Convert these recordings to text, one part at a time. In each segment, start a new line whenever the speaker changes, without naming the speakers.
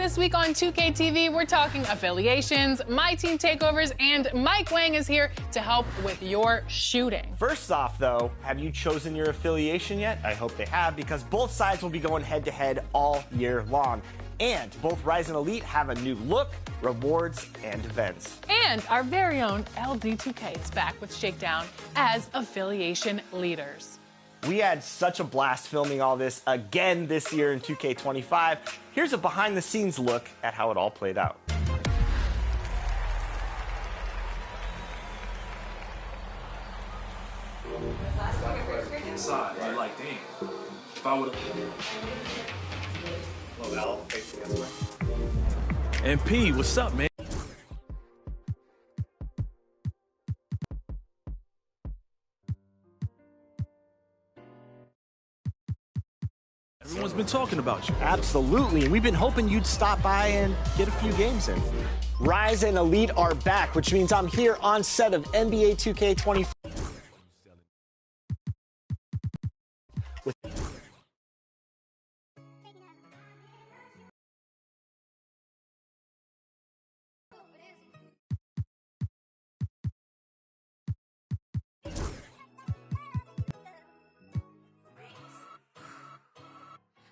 this week on 2K TV, we're talking affiliations, My Team takeovers, and Mike Wang is here to help with your shooting.
First off, though, have you chosen your affiliation yet? I hope they have, because both sides will be going head-to-head all year long. And both Rise and Elite have a new look, rewards, and events.
And our very own LD2K is back with Shakedown as affiliation leaders.
We had such a blast filming all this again this year in 2K25. Here's a behind-the-scenes look at how it all played out.
Inside, you're like, dang, if I would have. And P, what's up, man? Everyone's been talking about you.
Absolutely, and we've been hoping you'd stop by and get a few games in. Rise and Elite are back, which means I'm here on set of NBA 2K25.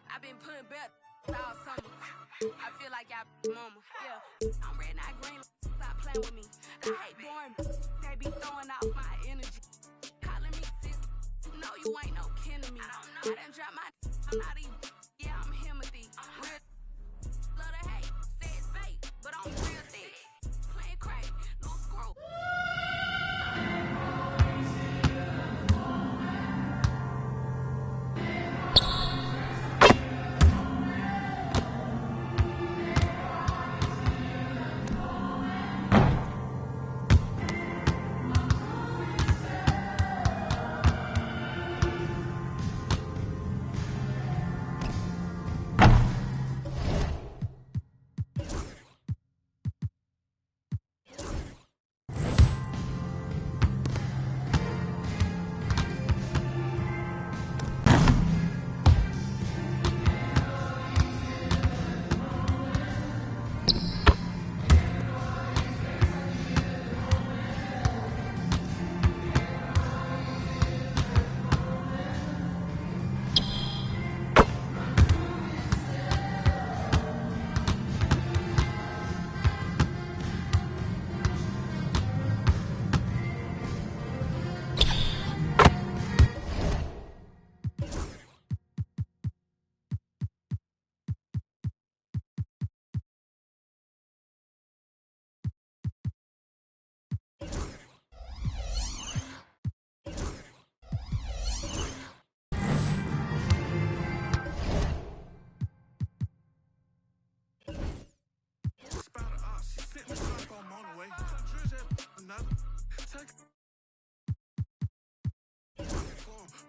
I've been putting back all summer. I feel like I mama. Yeah, I'm red, not green. Stop playing with me. I hate boring. They be throwing off my energy. Calling me sis. No, you ain't no kin to me. I done drop my. I'm not even. Yeah, I'm Timothy. Real. Love to hate. Say it's fake, but I'm real thick. Playing crazy. No screw.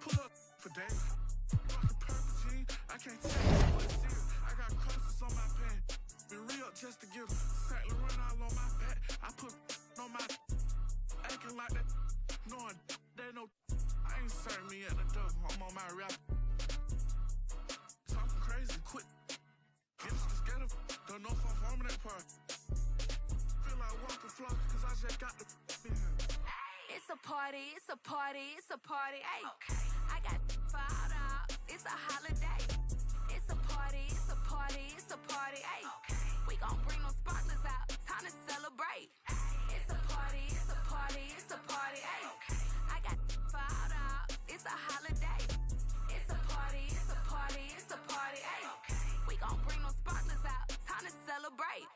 Pull up for days. Rockin' purple jeans, I can't tell you what it is. I got crosses on my pants. Been real just to give Saint Laurent all on my back. I put on my acting like that. Knowing they know I ain't serving me at the door. I'm on my rap. Talking crazy, quit. Get scared of. Don't know if I'm forming that part. Feel like walking flock, cause I just got the in here.
It's a party, it's a party, it's a party. Hey, I got $5. It's a holiday. It's a party, it's a party, it's a party. Hey, we gon' bring them sparklers out. Time to celebrate. It's a party, it's a party, it's a party. Hey, I got $5. It's a holiday. It's a party, it's a party, it's a party. Hey, we gon' bring them sparklers out. Time to celebrate.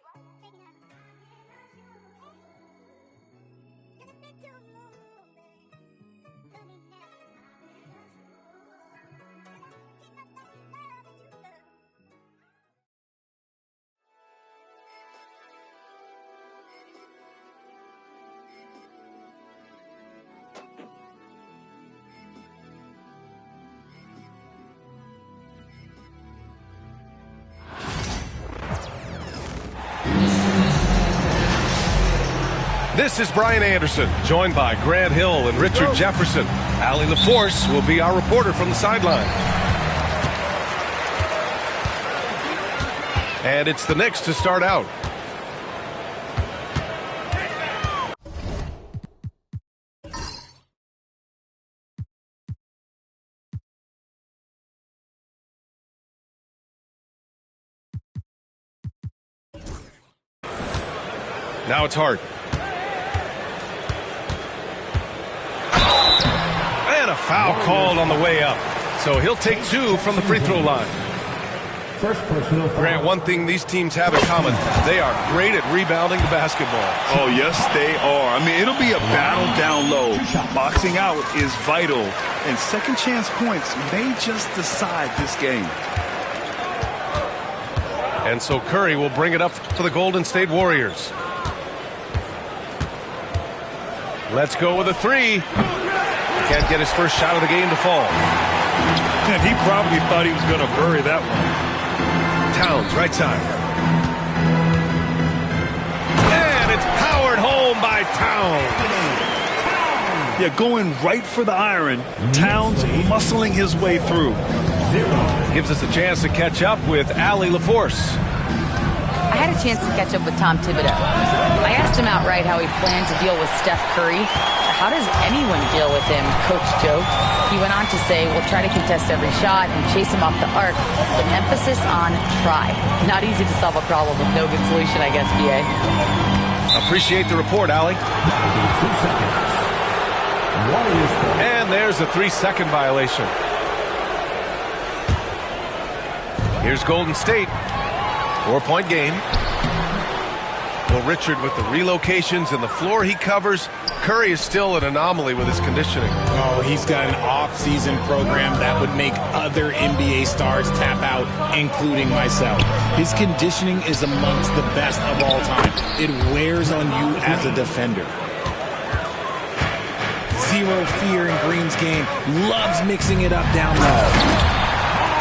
This is Brian Anderson, joined by Grant Hill and Richard Jefferson. Allie LaForce will be our reporter from the sideline. And it's the Knicks to start out. Now it's Hart. And a foul called on the way up. So he'll take 2 from the free throw line.
First personal foul.
Grant, one thing these teams have in common, they are great at rebounding the basketball.
Oh, yes, they are. I mean, it'll be a battle down low. Boxing out is vital, and second chance points may just decide this game.
And so Curry will bring it up for the Golden State Warriors. Let's go with a 3. Can't get his first shot of the game to fall.
And he probably thought he was going to bury that one.
Towns, right side. And it's powered home by Towns.
Yeah, going right for the iron. Towns muscling his way through.
Gives us a chance to catch up with Allie LaForce.
I had a chance to catch up with Tom Thibodeau. I asked him outright how he planned to deal with Steph Curry. How does anyone deal with him, Coach joked. He went on to say, we'll try to contest every shot and chase him off the arc, with emphasis on try. Not easy to solve a problem with no good solution, I guess, BA.
Appreciate the report, Allie. And there's a 3-second violation. Here's Golden State. 4-point game. Well, Richard, with the relocations and the floor he covers, Curry is still an anomaly with his conditioning.
Oh, he's got an off-season program that would make other NBA stars tap out, including myself. His conditioning is amongst the best of all time. It wears on you as a defender. Zero fear in Green's game. Loves mixing it up down low.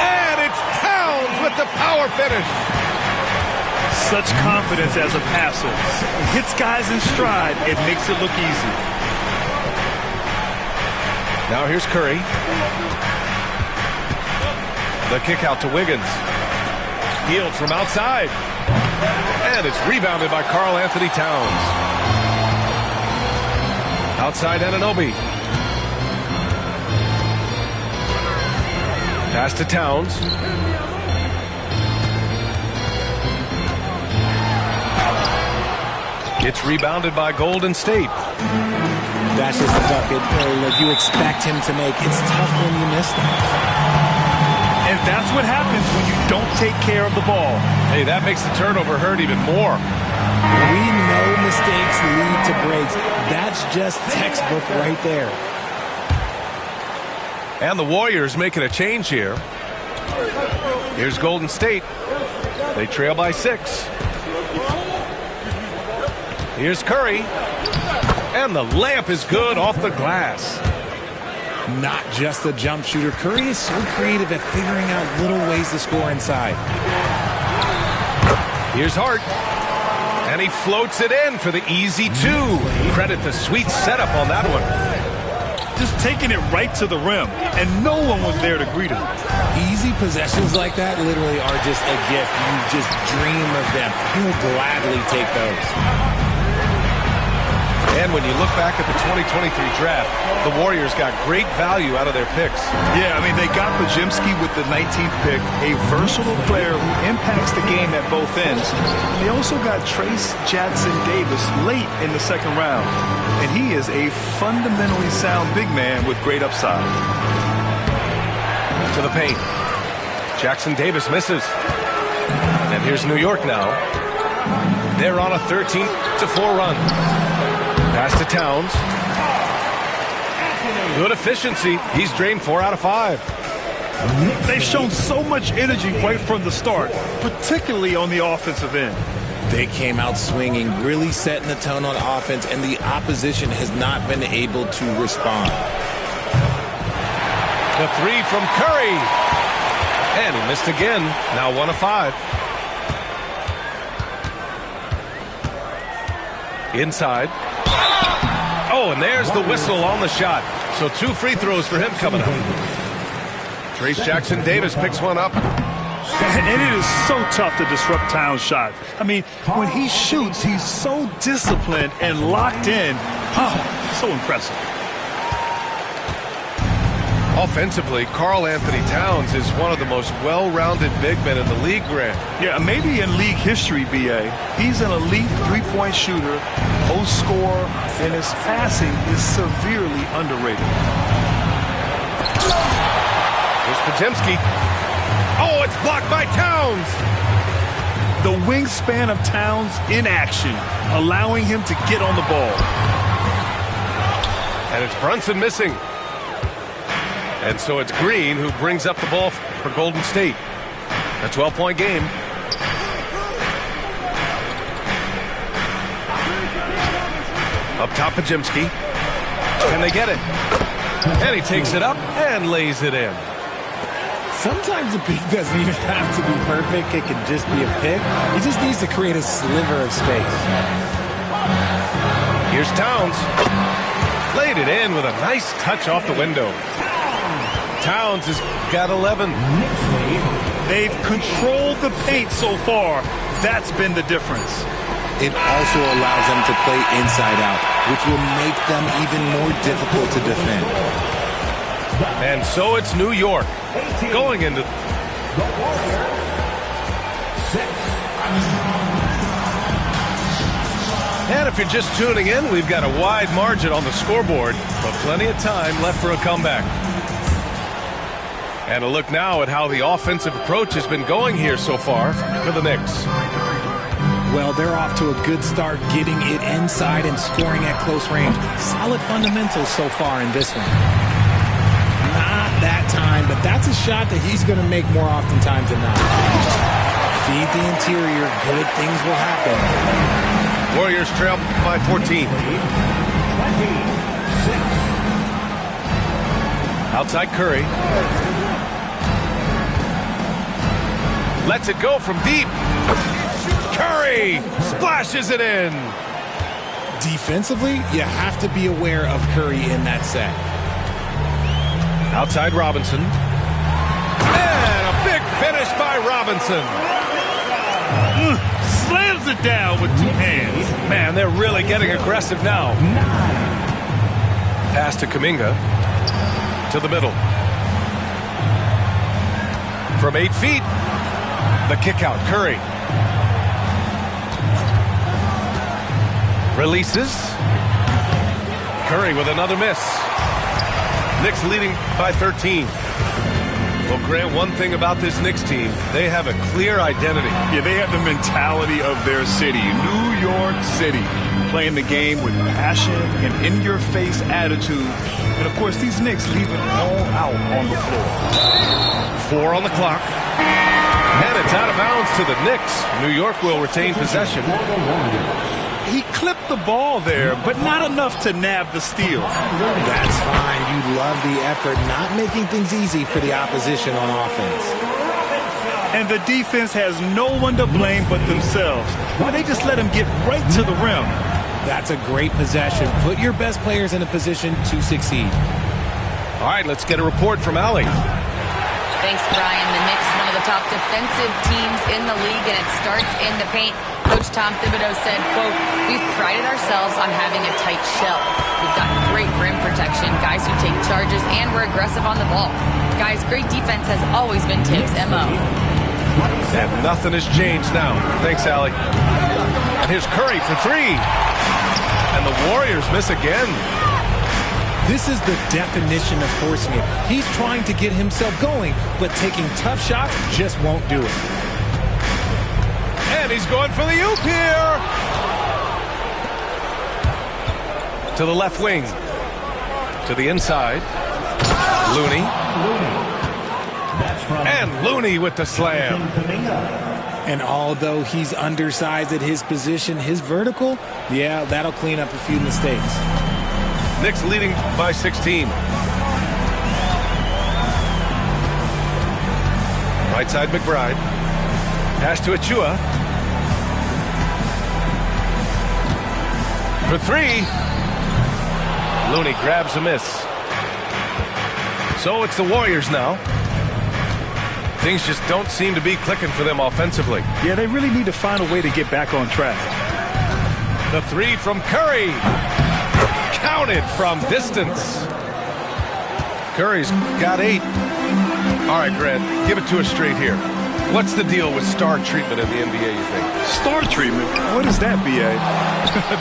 And it's Towns with the power finish.
Such confidence as a passer. Hits guys in stride. It makes it look easy.
Now here's Curry. The kick out to Wiggins. Healed from outside. And it's rebounded by Karl Anthony Towns. Outside Anunoby. Pass to Towns. It's rebounded by Golden State.
That's just a bucket that you expect him to make. It's tough when you miss them.
And that's what happens when you don't take care of the ball.
Hey, that makes the turnover hurt even more.
We know mistakes lead to breaks. That's just textbook right there.
And the Warriors making a change here. Here's Golden State. They trail by 6. Here's Curry. And the layup is good off the glass.
Not just a jump shooter. Curry is so creative at figuring out little ways to score inside.
Here's Hart. And he floats it in for the easy 2. Credit the sweet setup on that one.
Just taking it right to the rim, and no one was there to greet him.
Easy possessions like that literally are just a gift. You just dream of them. He'll gladly take those.
And when you look back at the 2023 draft, the Warriors got great value out of their picks.
Yeah, I mean, they got Podziemski with the 19th pick, a versatile player who impacts the game at both ends. They also got Trace Jackson-Davis late in the second round, and he is a fundamentally sound big man with great upside.
To the paint. Jackson-Davis misses. And here's New York now. They're on a 13-4 run. Pass to Towns. Good efficiency. He's drained 4 out of 5.
They've shown so much energy right from the start, particularly on the offensive end.
They came out swinging, really setting the tone on offense, and the opposition has not been able to respond.
The 3 from Curry. And he missed again. Now 1 of 5. Inside. Oh, and there's the whistle on the shot. So 2 free throws for him coming up. Trace Jackson-Davis picks one up.
And it is so tough to disrupt Towns' shot. I mean, when he shoots, he's so disciplined and locked in. Oh, so impressive.
Offensively, Karl Anthony Towns is one of the most well-rounded big men in the league, Grant.
Yeah, maybe in league history, B.A. He's an elite three-point shooter, post scorer, and his passing is severely underrated.
Here's Podziemski. Oh, it's blocked by Towns.
The wingspan of Towns in action, allowing him to get on the ball.
And it's Brunson missing. And so it's Green who brings up the ball for Golden State. A 12-point game. Up top, Podziemski. Can they get it? And he takes it up and lays it in.
Sometimes the pick doesn't even have to be perfect. It can just be a pick. He just needs to create a sliver of space.
Here's Towns. Laid it in with a nice touch off the window. Towns has got 11.
They've controlled the paint so far. That's been the difference.
It also allows them to play inside out, which will make them even more difficult to defend.
And so it's New York going into... And if you're just tuning in, we've got a wide margin on the scoreboard, but plenty of time left for a comeback. And a look now at how the offensive approach has been going here so far for the Knicks.
Well, they're off to a good start getting it inside and scoring at close range. Solid fundamentals so far in this one. Not that time, but that's a shot that he's going to make more oftentimes than not. Feed the interior, good things will happen.
Warriors trail by 14. Outside Curry. Lets it go from deep. Curry splashes it in.
Defensively, you have to be aware of Curry in that set.
Outside Robinson. And a big finish by Robinson.
Slams it down with two hands.
Man, they're really getting aggressive now. Pass to Kuminga. To the middle. From 8 feet. The kick out, Curry. Releases. Curry with another miss. Knicks leading by 13. Well, Grant, one thing about this Knicks team, they have a clear identity.
Yeah, they have the mentality of their city, New York City, playing the game with passion and in-your-face attitude. And, of course, these Knicks leave it all out on the floor.
4 on the clock. And it's out of bounds to the Knicks. New York will retain possession.
He clipped the ball there, but not enough to nab the steal.
That's fine. You love the effort, not making things easy for the opposition on offense.
And the defense has no one to blame but themselves. Well, they just let him get right to the rim.
That's a great possession. Put your best players in a position to succeed.
All right, let's get a report from Allie.
Thanks, Brian. The Knicks, one of the top defensive teams in the league, and it starts in the paint. Coach Tom Thibodeau said, quote, "We've prided ourselves on having a tight shell. We've got great rim protection, guys who take charges, and we're aggressive on the ball. Guys, great defense has always been Tibbs' MO."
And nothing has changed now. Thanks, Allie. And here's Curry for 3. And the Warriors miss again.
This is the definition of forcing it. He's trying to get himself going, but taking tough shots just won't do it.
And he's going for the oop here. To the left wing. To the inside. Looney. And Looney with the slam.
And although he's undersized at his position, his vertical, yeah, that'll clean up a few mistakes.
Knicks leading by 16. Right side McBride. Pass to Achua. For 3. Looney grabs a miss. So it's the Warriors now. Things just don't seem to be clicking for them offensively.
Yeah, they really need to find a way to get back on track.
The three from Curry. Counted from distance. Curry's got 8. All right, Grant, give it to us straight here. What's the deal with star treatment in the NBA, you think?
Star treatment? What is that, B.A.?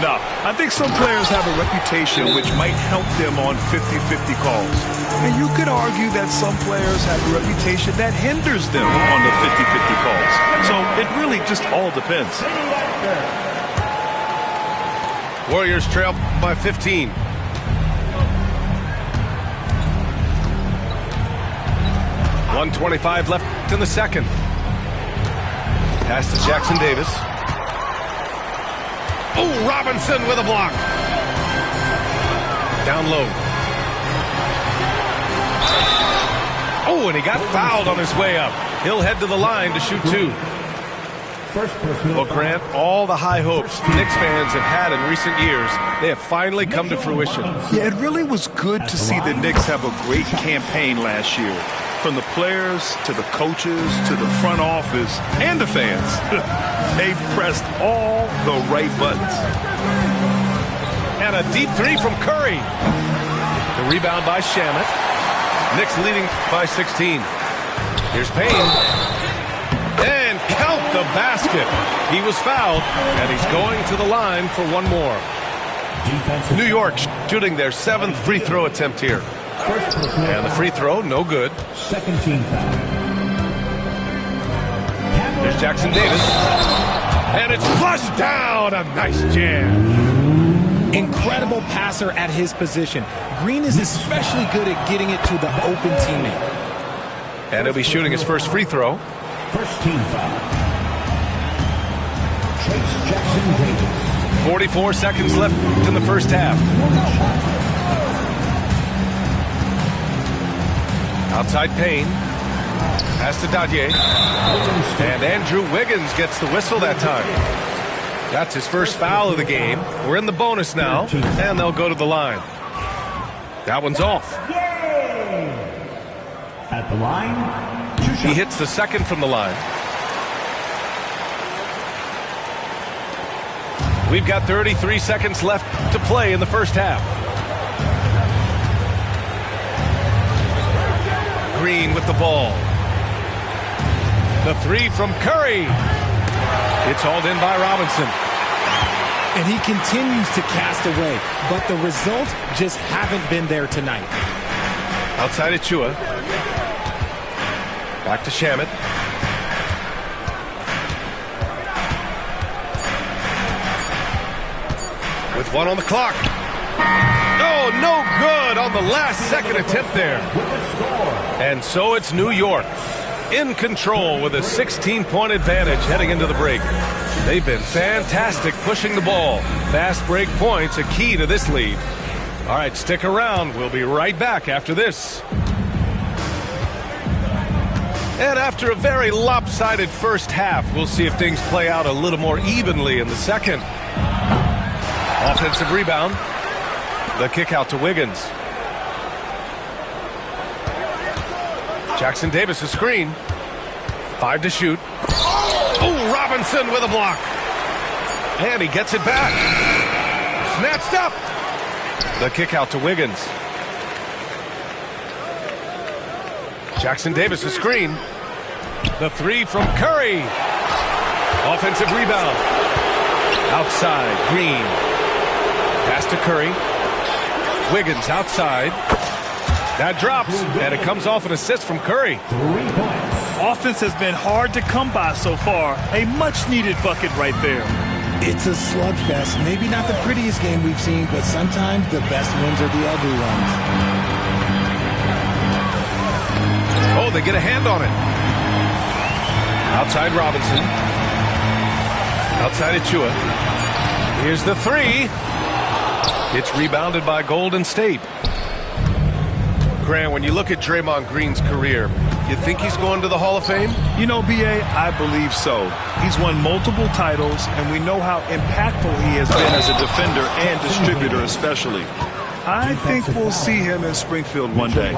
No, I think some players have a reputation which might help them on 50-50 calls. And you could argue that some players have a reputation that hinders them on the 50-50 calls. So it really just all depends.
Warriors trail by 15. .125 left in the second. Pass to Jackson Davis. Oh, Robinson with a block. Down low. Oh, and he got fouled on his way up. He'll head to the line to shoot 2. Well, Grant, all the high hopes Knicks fans have had in recent years, they have finally come to fruition.
Yeah, it really was good to see the Knicks have a great campaign last year. From the players to the coaches to the front office and the fans. They've pressed all the right buttons.
And a deep 3 from Curry. The rebound by Shamet. Knicks leading by 16. Here's Payne. And count the basket. He was fouled, and he's going to the line for one more. New York shooting their 7th free throw attempt here. And the free throw, no good.
Second team foul.
There's Jackson Davis. And it's flushed down. A nice jam.
Incredible passer at his position. Green is especially good at getting it to the open teammate.
And he'll be shooting his first free throw.
First team foul. Trace Jackson Davis.
44 seconds left in the first half. Outside Payne. Pass to Dadier. And Andrew Wiggins gets the whistle that time. That's his first foul of the game. We're in the bonus now, and they'll go to the line. That one's off.
At the line,
he hits the second from the line. We've got 33 seconds left to play in the first half. Green with the ball. The 3 from Curry. It's hauled in by Robinson.
And he continues to cast away, but the results just haven't been there tonight.
Outside Achua. Back to Shamet. With 1 on the clock. Oh, no good on the last second attempt there. And so it's New York in control with a 16-point advantage heading into the break. They've been fantastic pushing the ball. Fast break points a key to this lead. All right, stick around. We'll be right back after this. And after a very lopsided first half, we'll see if things play out a little more evenly in the second. Offensive rebound. The kick out to Wiggins. Jackson Davis a screen. 5 to shoot. Oh, Robinson with a block. And he gets it back. Snatched up. The kick out to Wiggins. Jackson Davis a screen. The 3 from Curry. Offensive rebound. Outside, Green. Pass to Curry. Wiggins outside. That drops, and it comes off an assist from Curry.
3 points.
Offense has been hard to come by so far. A much-needed bucket right there.
It's a slugfest. Maybe not the prettiest game we've seen, but sometimes the best ones are the ugly ones.
Oh, they get a hand on it. Outside Robinson. Outside Achua. Here's the 3. It's rebounded by Golden State. Grant, when you look at Draymond Green's career, you think he's going to the Hall of Fame?
You know, B.A., I believe so. He's won multiple titles, and we know how impactful he has been as a defender and distributor especially. I think we'll see him in Springfield one day.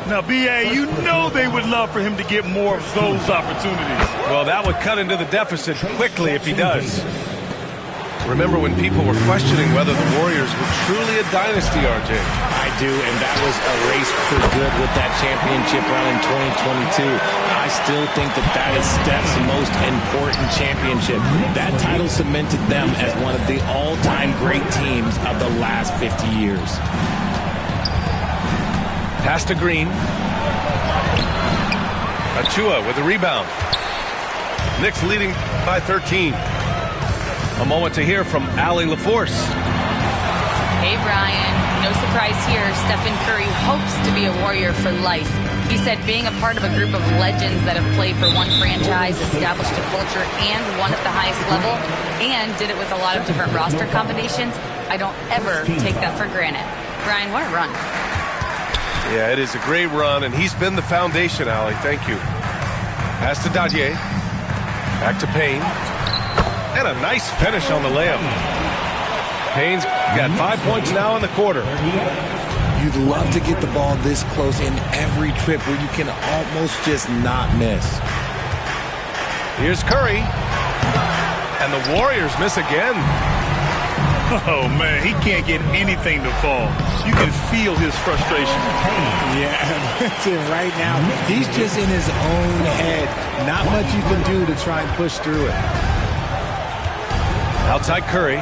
Now, B.A., you know they would love for him to get more of those opportunities.
Well, that would cut into the deficit quickly if he does. Remember when people were questioning whether the Warriors were truly a dynasty, RJ?
I do, and that was a race for good with that championship run in 2022. I still think that is Steph's most important championship. That title cemented them as one of the all-time great teams of the last 50 years.
Pass to Green. Achua with the rebound. Knicks leading by 13. A moment to hear from Allie LaForce.
Hey, Brian. No surprise here. Stephen Curry hopes to be a Warrior for life. He said being a part of a group of legends that have played for one franchise, established a culture, and won at the highest level, and did it with a lot of different roster combinations, I don't ever take that for granted. Brian, what a run.
Yeah, it is a great run, and he's been the foundation, Allie. Thank you. Pass to Dadje. Back to Payne. And a nice finish on the layup. Payne's got 5 points now in the quarter.
You'd love to get the ball this close in every trip where you can almost just not miss.
Here's Curry. And the Warriors miss again.
Oh, man, he can't get anything to fall. You can feel his frustration.
Yeah, that's it right now. He's just in his own head. Not much you can do to try and push through it.
Outside Curry.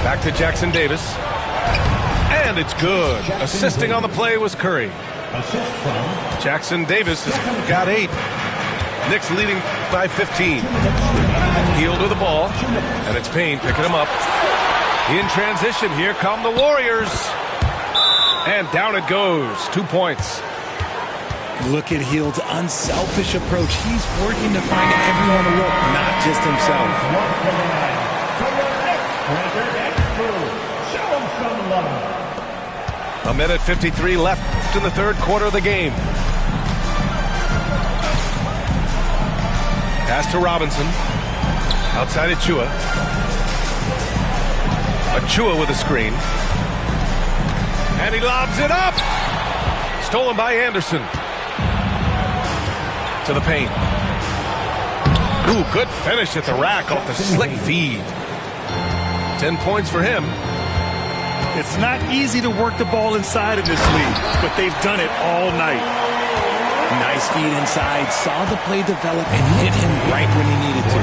Back to Jackson Davis. And it's good. Assisting on the play was Curry. Jackson Davis has got 8. Knicks leading by 15. Hield with the ball. And it's Payne picking him up. In transition, here come the Warriors. And down it goes. 2 points.
Look at Hield's unselfish approach. He's working to find everyone to work, not just himself.
A minute 53 left in the third quarter of the game. Pass to Robinson. Outside Achua. Achua with a screen. And he lobs it up. Stolen by Anderson. To the paint. Ooh, good finish at the rack off the slick feed. 10 points for him.
It's not easy to work the ball inside in this league, but they've done it all night.
Nice feed inside. Saw the play develop and hit him right when he needed to.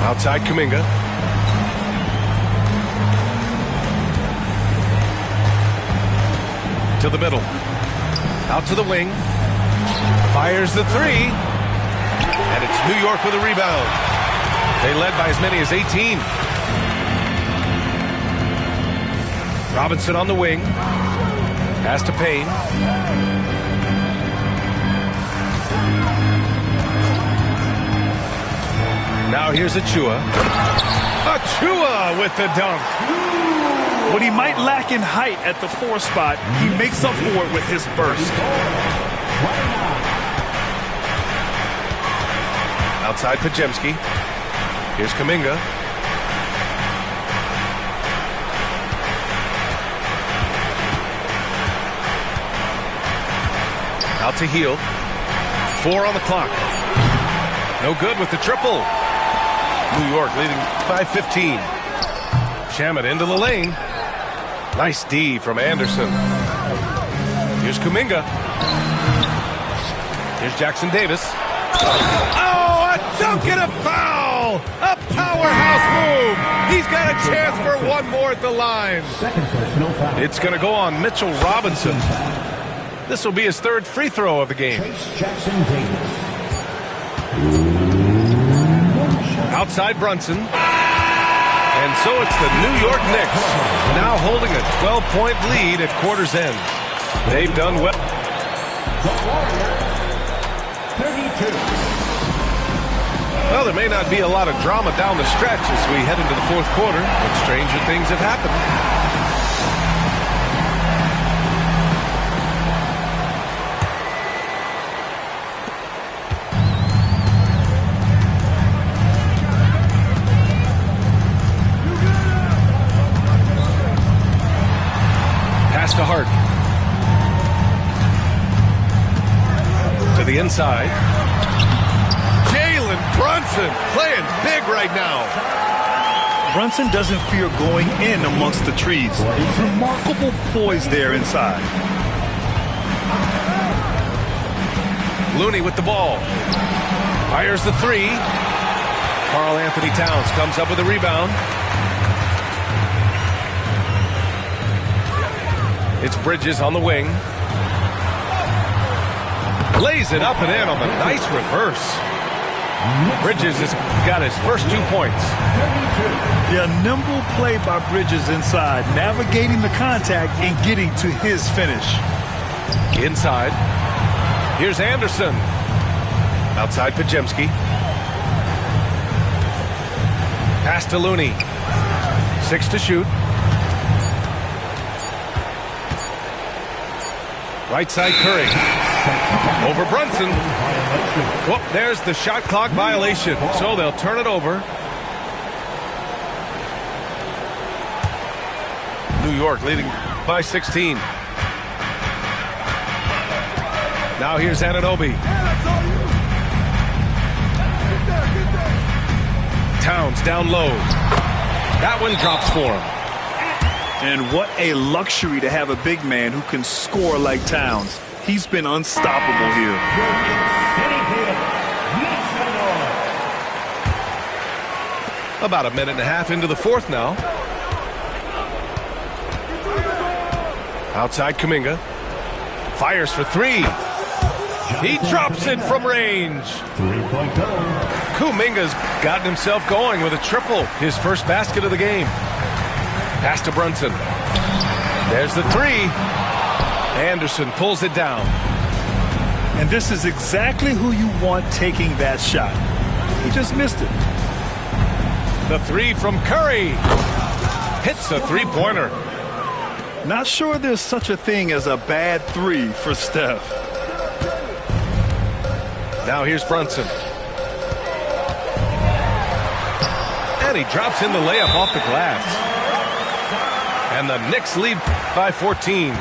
Outside Kuminga. To the middle. Out to the wing. Fires the 3. And it's New York with a rebound. They led by as many as 18. Robinson on the wing. Pass to Payne. Now here's Achua. Achua with the dunk.
What he might lack in height at the 4 spot, he makes up for it with his burst.
Outside Podziemski. Here's Kuminga. Out to Hield. 4 on the clock. No good with the triple. New York leading by 15. Shamet into the lane. Nice D from Anderson. Here's Kuminga. Here's Jackson Davis. Oh, a dunk and a foul! A powerhouse move! He's got a chance for one more at the line. It's going to go on Mitchell Robinson. This will be his 3rd free throw of the game. Outside Brunson. And so it's the New York Knicks now holding a 12-point lead at quarter's end. They've done well. Well, there may not be a lot of drama down the stretch as we head into the 4th quarter, but stranger things have happened. the inside. Jalen Brunson playing big right now.
Brunson doesn't fear going in amongst the trees. Remarkable poise there inside.
Looney with the ball. Fires the three. Karl Anthony Towns comes up with a rebound. It's Bridges on the wing. Lays it up and in on the nice reverse. Bridges has got his first 2 points.
Yeah, nimble play by Bridges inside, navigating the contact and getting to his finish.
Inside. Here's Anderson. Outside Podziemski. Pass to Looney. 6 to shoot. Right side Curry. Over Brunson. Whoop, there's the shot clock violation. So they'll turn it over. New York leading by 16. Now here's Anunoby. Towns down low. That one drops for him.
And what a luxury to have a big man who can score like Towns. He's been unstoppable here.
About a minute and a half into the fourth now. Outside Kuminga. Fires for three. He drops it from range. Kuminga's gotten himself going with a triple. His first basket of the game. Pass to Brunson. There's the three. Anderson pulls it down.
And this is exactly who you want taking that shot. He just missed it.
The three from Curry. Hits a three-pointer.
Not sure there's such a thing as a bad three for Steph.
Now here's Brunson. And he drops in the layup off the glass. And the Knicks lead by 14.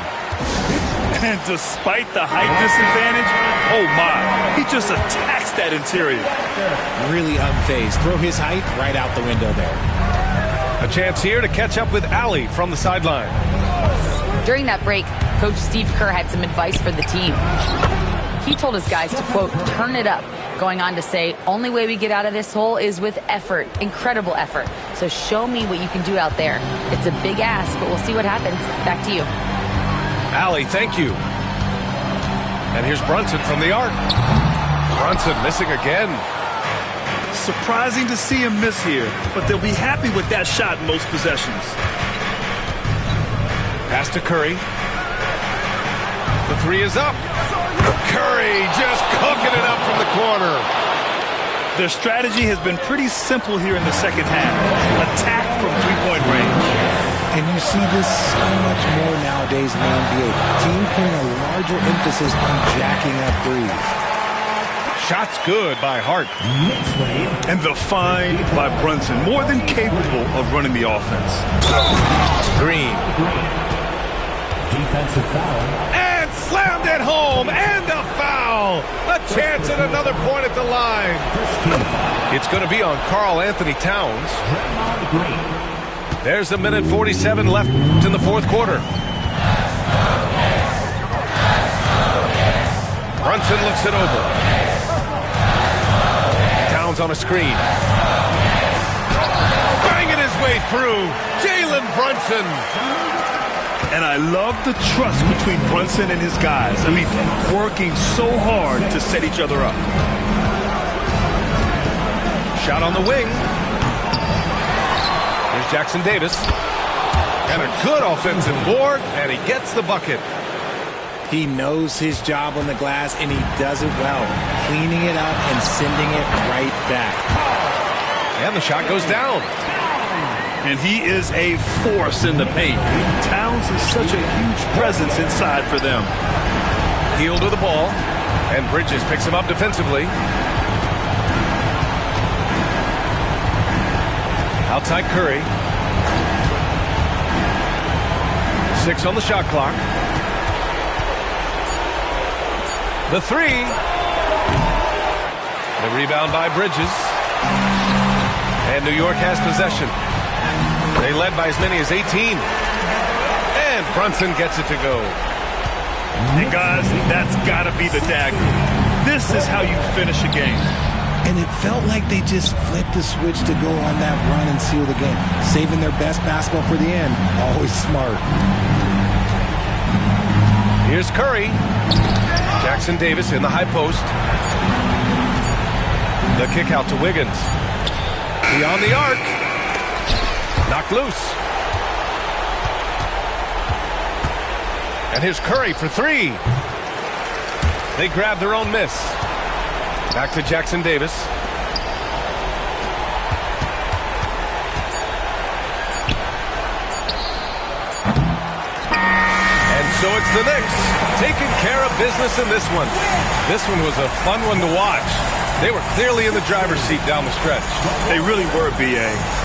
And despite the height disadvantage, oh my, he just attacks that interior.
Really unfazed. Throw his height right out the window there.
A chance here to catch up with Allie from the sideline.
During that break, Coach Steve Kerr had some advice for the team. He told his guys to, quote, turn it up, going on to say, only way we get out of this hole is with effort, incredible effort. So show me what you can do out there. It's a big ask, but we'll see what happens. Back to you.
Allie, thank you. And here's Brunson from the arc. Brunson missing again.
Surprising to see him miss here, but they'll be happy with that shot in most possessions.
Pass to Curry. The three is up. Curry just cooking it up from the corner.
Their strategy has been pretty simple here in the second half. Attack from three-point range.
And you see this so much more nowadays in the NBA. Teams putting a larger emphasis on jacking up threes.
Shots good by Hart.
And the find by Brunson, more than capable of running the offense.
Green.
Defensive foul.
And slammed it home. And a foul. A chance at another point at the line. It's going to be on Karl Anthony Towns. There's a minute 47 left in the fourth quarter. Brunson looks it over. Towns on a screen. Banging his way through. Jalen Brunson.
And I love the trust between Brunson and his guys. I mean, working so hard to set each other up.
Shot on the wing. Here's Jackson Davis. And a good offensive board, and he gets the bucket.
He knows his job on the glass, and he does it well. Cleaning it up and sending it right back.
And the shot goes down.
And he is a force in the paint. Towns is such a huge presence inside for them.
Heel to the ball, and Bridges picks him up defensively. Outside Curry. 6 on the shot clock. The three. The rebound by Bridges. And New York has possession. They led by as many as 18. And Brunson gets it to go.
And guys, that's got to be the dagger. This is how you finish a game.
And it felt like they just flipped the switch to go on that run and seal the game. Saving their best basketball for the end. Always smart.
Here's Curry. Jackson Davis in the high post. The kick out to Wiggins. Beyond the arc. Knocked loose. And here's Curry for three. They grab their own miss. Back to Jackson Davis. And so it's the Knicks taking care of business in this one. This one was a fun one to watch. They were clearly in the driver's seat down the stretch.
They really were, B.A.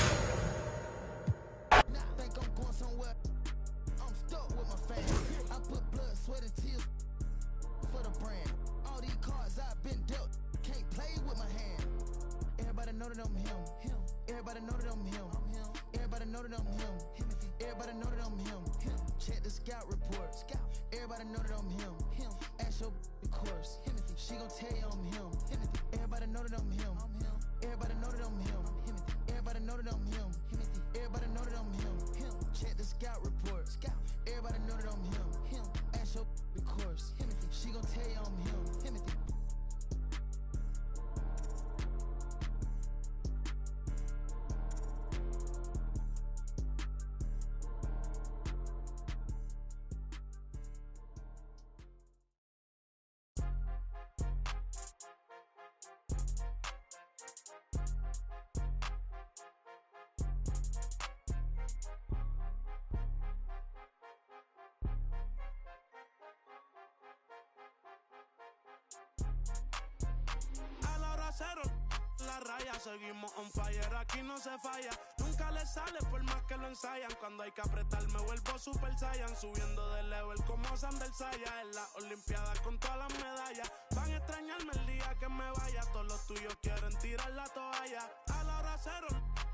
La raya, seguimos on fire, aquí no se falla. Nunca le sale por más que lo ensayan. Cuando hay que apretar me vuelvo super saiyan. Subiendo de level como Sander Saya. En la olimpiada con todas las medallas. Van a extrañarme el día que me vaya. Todos los tuyos quieren tirar la toalla. A la hora cero,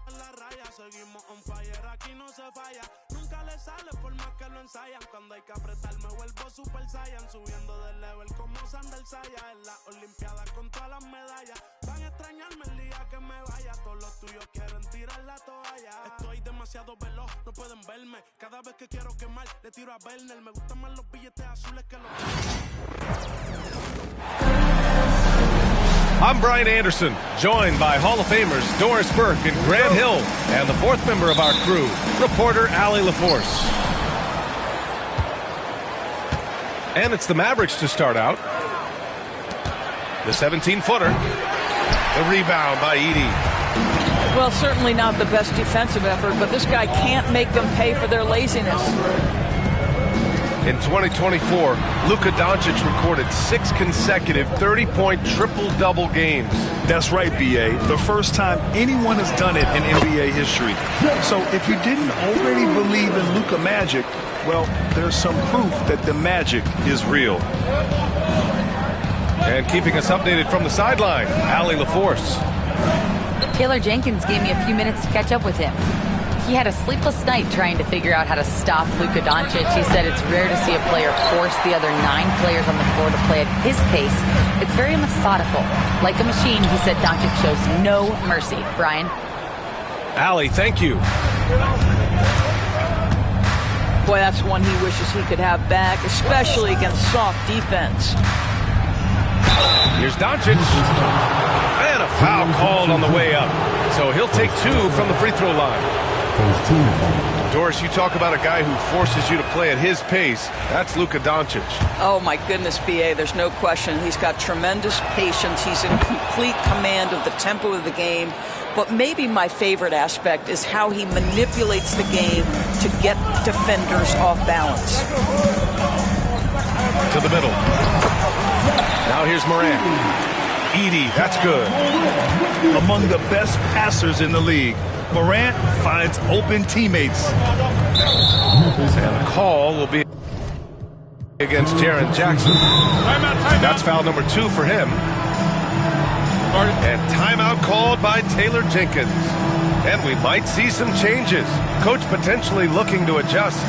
en la raya, seguimos on fire, aquí no se falla. Nunca le sale por más que lo ensayan. Cuando hay que apretar me vuelvo super saiyan. Subiendo de level como Sander Saya. En la olimpiada con todas las medallas. Van a extrañarme el día que me vaya. Todos los tuyos quieren tirar la toalla. Estoy demasiado veloz, no pueden verme. Cada vez que quiero quemar, le tiro a Werner. Me gustan más los billetes azules que los...
I'm Brian Anderson, joined by Hall of Famers Doris Burke and Grant Hill, and the fourth member of our crew, reporter Allie LaForce. And it's the Mavericks to start out. The 17-footer. The rebound by Edey.
Well, certainly not the best defensive effort, but this guy can't make them pay for their laziness.
In 2024, Luka Doncic recorded 6 consecutive 30-point triple-double games.
That's right, B.A. The first time anyone has done it in NBA history. So if you didn't already believe in Luka Magic, well, there's some proof that the magic is real.
And keeping us updated from the sideline, Allie LaForce.
Taylor Jenkins gave me a few minutes to catch up with him. He had a sleepless night trying to figure out how to stop Luka Doncic. He said it's rare to see a player force the other 9 players on the floor to play at his pace. It's very methodical. Like a machine, he said Doncic shows no mercy. Brian?
Allie, thank you.
Boy, that's one he wishes he could have back, especially against soft defense.
Here's Doncic. And a foul called on the way up. So he'll take 2 from the free throw line. Doris, you talk about a guy who forces you to play at his pace. That's Luka Doncic.
Oh, my goodness, B.A., there's no question. He's got tremendous patience. He's in complete command of the tempo of the game. But maybe my favorite aspect is how he manipulates the game to get defenders off balance.
To the middle. Now here's Morant. Edey, that's good.
Among the best passers in the league, Morant finds open teammates.
And the call will be against Jaren Jackson. That's foul number 2 for him. And timeout called by Taylor Jenkins. And we might see some changes. Coach potentially looking to adjust.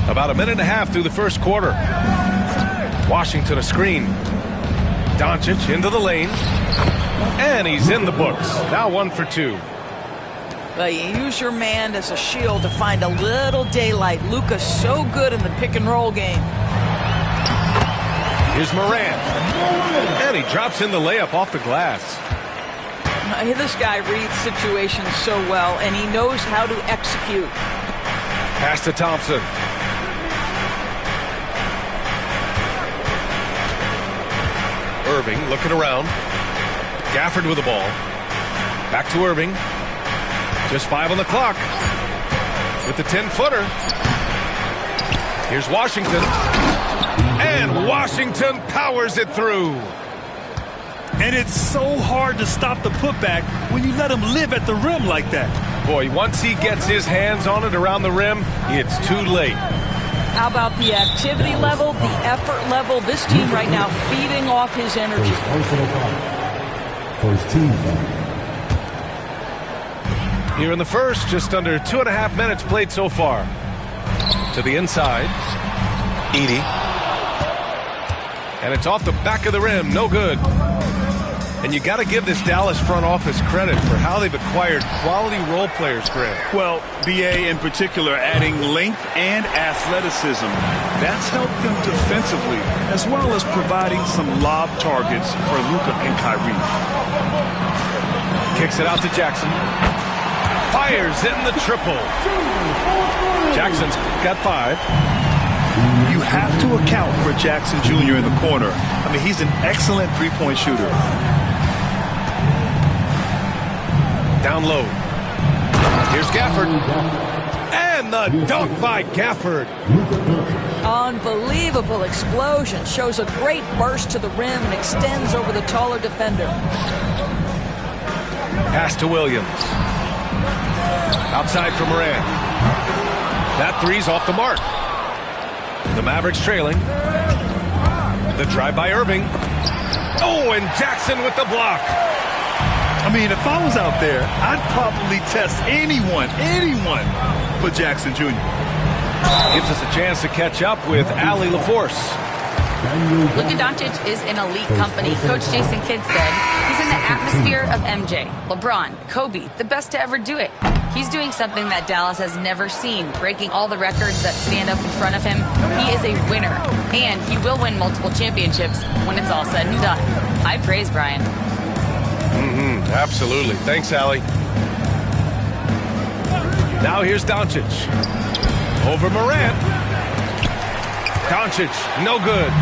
About a minute and a half through the first quarter. Washington a screen. Doncic into the lane. And he's in the books. Now 1 for 2.
Well, you use your man as a shield to find a little daylight. Luka's so good in the pick and roll game.
Here's Morant. And he drops in the layup off the glass.
This guy reads situations so well, and he knows how to execute.
Pass to Thompson. Irving looking around. Gafford with the ball. Back to Irving. Just 5 on the clock. With the 10-footer. Here's Washington. And Washington powers it through.
And it's so hard to stop the putback when you let him live at the rim like that.
Boy, once he gets his hands on it around the rim, it's too late.
How about the activity level, the effort level? This team right now feeding off his energy.
First team.
Here in the first, just under 2.5 minutes played so far. To the inside. Edey. And it's off the back of the rim. No good. And you got to give this Dallas front office credit for how they've acquired quality role players, Grant.
Well, BA in particular adding length and athleticism. That's helped them defensively, as well as providing some lob targets for Luka and Kyrie.
Kicks it out to Jackson. Fires in the triple. Jackson's got 5.
You have to account for Jackson Jr. in the corner. I mean, he's an excellent three-point shooter.
Down low. Here's Gafford. And the dunk by Gafford.
Unbelievable explosion. Shows a great burst to the rim and extends over the taller defender.
Pass to Williams. Outside for Morant. That three's off the mark. The Mavericks trailing. The drive by Irving. Oh, and Jackson with the block.
I mean, if I was out there, I'd probably test anyone but Jackson Jr.
Gives us a chance to catch up with Allie LaForce.
Luka Doncic is in elite company. Coach Jason Kidd said he's in the atmosphere of MJ, LeBron, Kobe, the best to ever do it. He's doing something that Dallas has never seen, breaking all the records that stand up in front of him. He is a winner, and he will win multiple championships when it's all said and done. I praise Brian.
Absolutely. Thanks, Allie. Now here's Doncic. Over Morant. Doncic, no good.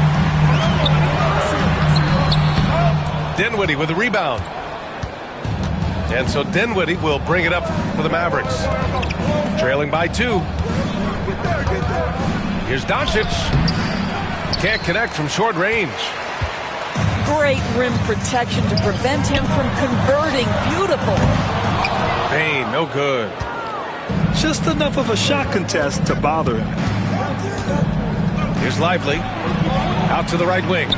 Dinwiddie with the rebound. And so Dinwiddie will bring it up for the Mavericks. Trailing by 2. Here's Doncic. Can't connect from short range.
Great rim protection to prevent him from converting. Beautiful.
Payne, no good.
Just enough of a shot contest to bother him.
Here's Lively. Out to the right wing.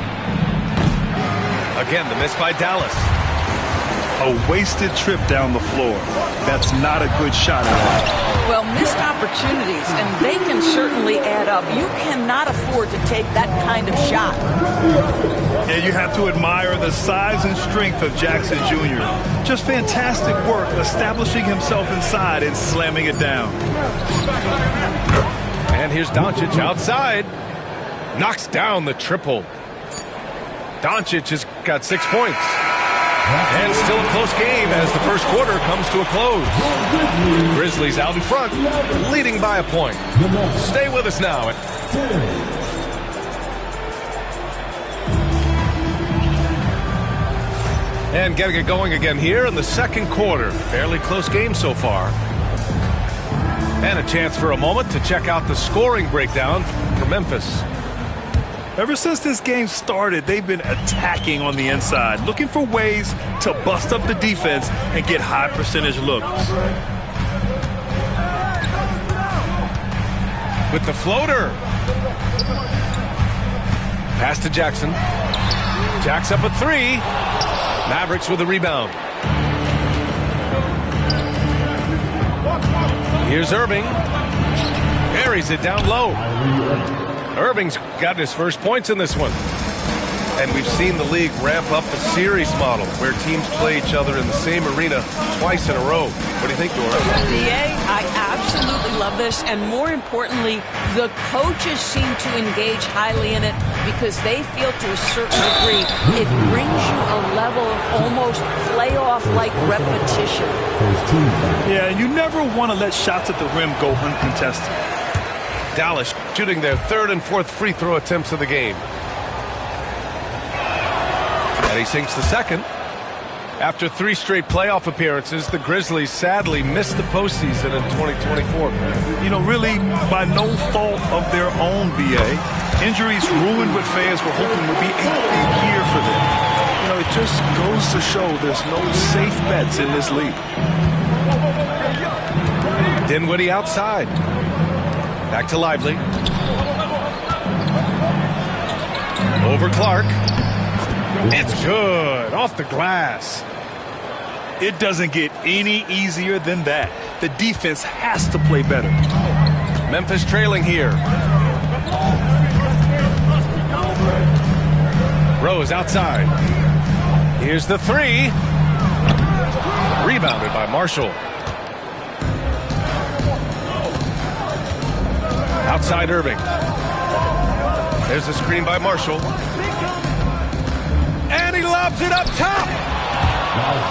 Again, the miss by Dallas.
A wasted trip down the floor. That's not a good shot at all.
Well, missed opportunities, and they can certainly add up. You cannot afford to take that kind of shot.
And you have to admire the size and strength of Jackson Jr. Just fantastic work establishing himself inside and slamming it down.
And here's Doncic outside. Knocks down the triple. Doncic has got 6 points. And still a close game as the first quarter comes to a close. Grizzlies out in front, leading by a point. Stay with us now. And getting it going again here in the second quarter. Fairly close game so far. And a chance for a moment to check out the scoring breakdown for Memphis.
Ever since this game started, they've been attacking on the inside, looking for ways to bust up the defense and get high percentage looks.
With the floater. Pass to Jackson. Jacks up a three. Mavericks with a rebound. Here's Irving. Buries it down low. Irving's got his first points in this one. And we've seen the league ramp up the series model where teams play each other in the same arena twice in a row. What do you think, Doris?
I absolutely love this. And more importantly, the coaches seem to engage highly in it because they feel to a certain degree it brings you a level of almost playoff-like repetition.
Yeah, and you never want to let shots at the rim go uncontested.
Dallas shooting their third and fourth free throw attempts of the game. And he sinks the second. After 3 straight playoff appearances, the Grizzlies sadly missed the postseason in 2024.
You know, really by no fault of their own, BA. Injuries ruined what fans were hoping would be a big year for them. You know, it just goes to show there's no safe bets in this league.
Dinwiddie outside. Back to Lively. Over Clark. It's good. Off the glass.
It doesn't get any easier than that. The defense has to play better.
Memphis trailing here. Rose outside. Here's the three. Rebounded by Marshall. Outside Irving. There's a screen by Marshall. And he lobs it up top.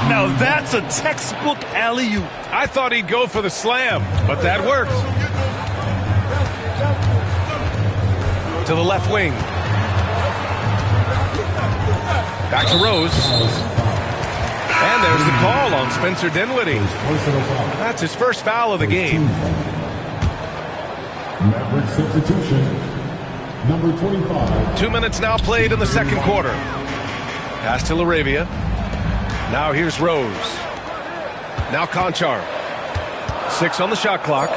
Now that's a textbook alley-oop.
I thought he'd go for the slam, but that worked. To the left wing. Back to Rose. And there's the call on Spencer Dinwiddie. That's his first foul of the game.
Maverick substitution, number 25.
2 minutes now played in the second quarter. Pass to LaRavia. Now here's Rose. Now Conchar. 6 on the shot clock.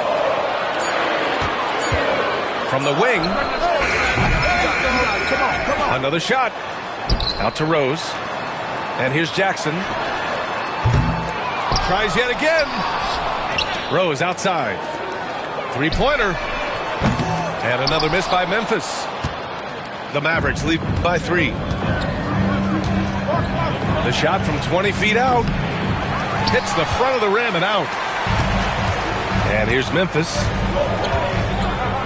From the wing. Another shot. Out to Rose. And here's Jackson. Tries yet again. Rose outside. Three-pointer. And another miss by Memphis. The Mavericks lead by 3. The shot from 20 feet out. Hits the front of the rim and out. And here's Memphis.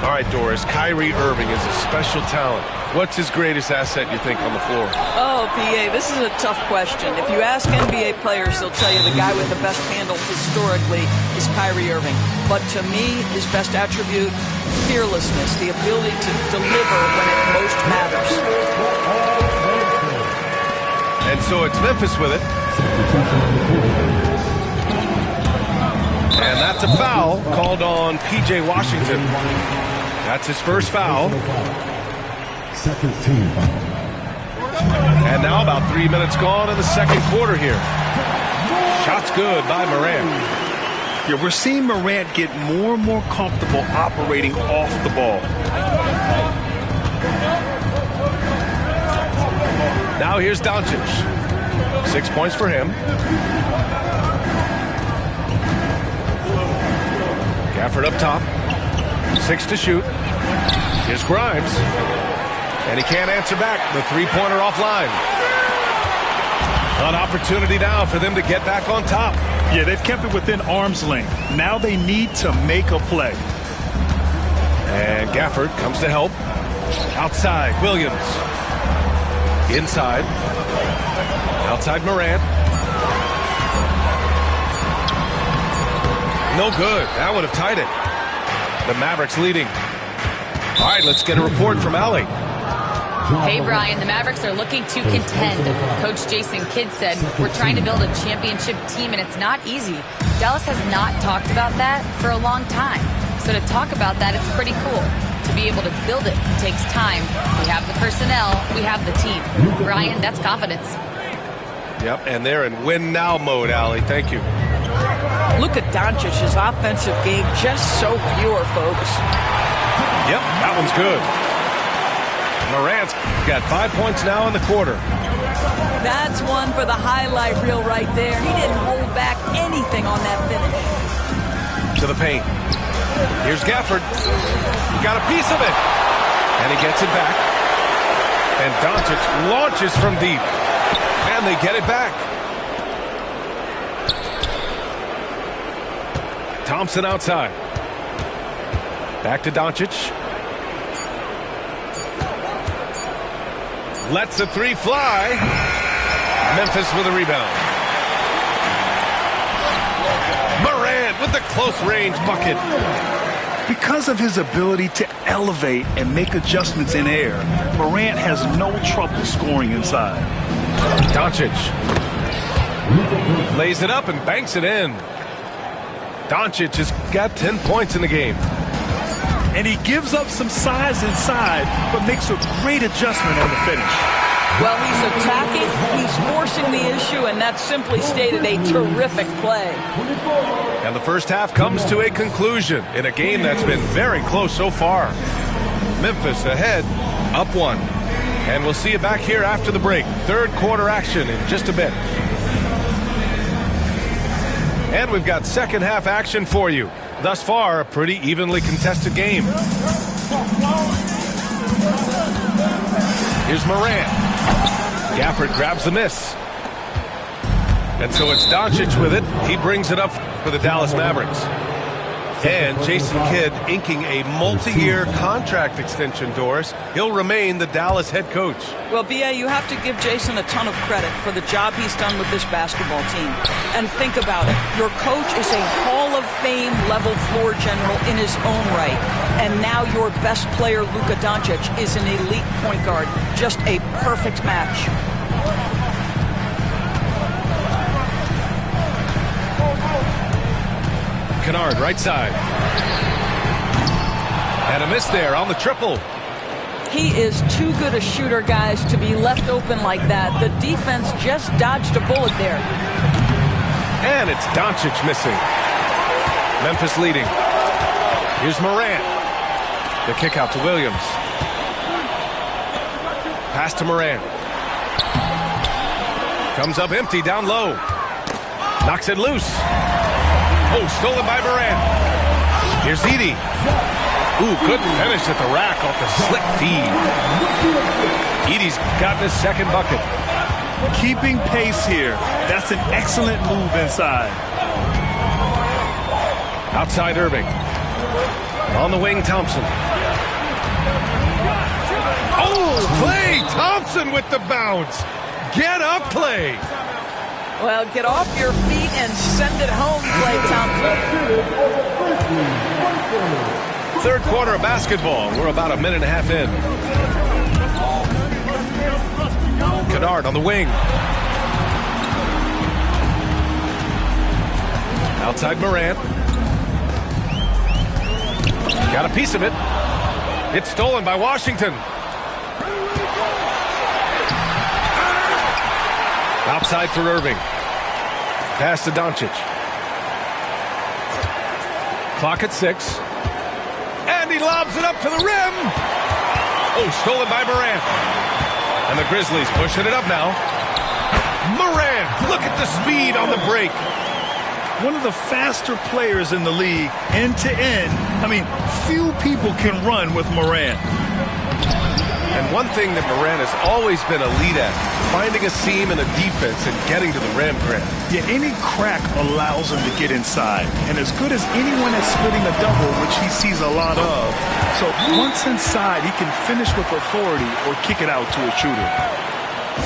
All right, Doris, Kyrie Irving is a special talent. What's his greatest asset, you think, on the floor?
Oh, PA, this is a tough question. If you ask NBA players, they'll tell you the guy with the best handle historically is Kyrie Irving. But to me, his best attribute, fearlessness, the ability to deliver when it most matters.
And so it's Memphis with it. And that's a foul called on P.J. Washington. That's his first foul.
Second team foul.
And now about 3 minutes gone in the second quarter here. Shot's good by Morant.
Yeah, we're seeing Morant get more and more comfortable operating off the ball.
Now here's Doncic. 6 points for him. Gafford up top. 6 to shoot. Here's Grimes. And he can't answer back. The three-pointer offline. An opportunity now for them to get back on top.
Yeah, they've kept it within arm's length. Now they need to make a play.
And Gafford comes to help. Outside, Williams. Inside. Outside Morant. No good. That would have tied it. The Mavericks leading. All right, let's get a report from Allie.
Hey, Brian, the Mavericks are looking to contend. Coach Jason Kidd said, we're trying to build a championship team, and it's not easy. Dallas has not talked about that for a long time. So to talk about that, it's pretty cool. To be able to build it takes time. We have the personnel, we have the team. Brian, that's confidence.
Yep, and they're in win-now mode, Allie. Thank you.
Luka Doncic's offensive game just so pure, folks.
Yep, that one's good. Morant's got 5 points now in the quarter.
That's one for the highlight reel right there. He didn't hold back anything on that finish.
To the paint. Here's Gafford. He got a piece of it. And he gets it back. And Doncic launches from deep. And they get it back. Thompson outside. Back to Doncic. Lets the three fly. Memphis with a rebound. Morant with the close-range bucket.
Because of his ability to elevate and make adjustments in air, Morant has no trouble scoring inside.
Doncic lays it up and banks it in. Doncic has got 10 points in the game.
And he gives up some size inside, but makes a great adjustment on the finish.
Well, he's attacking, he's forcing the issue, and that simply stated a terrific play.
And the first half comes to a conclusion in a game that's been very close so far. Memphis ahead, up 1. And we'll see you back here after the break. Third quarter action in just a bit. And we've got second half action for you. Thus far, a pretty evenly contested game. Here's Morant. Gafford grabs the miss. And so it's Doncic with it. He brings it up for the Dallas Mavericks. And Jason Kidd inking a multi-year contract extension, Doris. He'll remain the Dallas head coach.
Well, B.A., you have to give Jason a ton of credit for the job he's done with this basketball team. And think about it. Your coach is a Hall of Fame level floor general in his own right. And now your best player, Luka Doncic, is an elite point guard. Just a perfect match.
Kennard, right side. And a miss there on the triple.
He is too good a shooter, guys, to be left open like that. The defense just dodged a bullet there.
And it's Doncic missing. Memphis leading. Here's Morant. The kick out to Williams. Pass to Morant. Comes up empty down low. Knocks it loose. Oh, stolen by Morant. Here's Edey. Ooh, good finish at the rack off the slick feed. Edey's gotten his second bucket.
Keeping pace here. That's an excellent move inside.
Outside Irving. On the wing, Thompson. Oh, Klay Thompson with the bounce. Get up, Klay.
Well, get off your feet and send it home, Klay Thompson.
Third quarter of basketball. We're about a minute and a half in. Kennard on the wing. Outside Morant. Got a piece of it. It's stolen by Washington. Outside for Irving. Pass to Doncic. Clock at 6. And he lobs it up to the rim. Oh, stolen by Morant. And the Grizzlies pushing it up now. Morant, look at the speed on the break.
One of the faster players in the league, end to end. I mean, few people can run with Morant.
And one thing that Morant has always been elite at, finding a seam in a defense and getting to the rim, Grant.
Yeah, any crack allows him to get inside. And as good as anyone at splitting a double, which he sees a lot of, so once inside, he can finish with authority or kick it out to a shooter.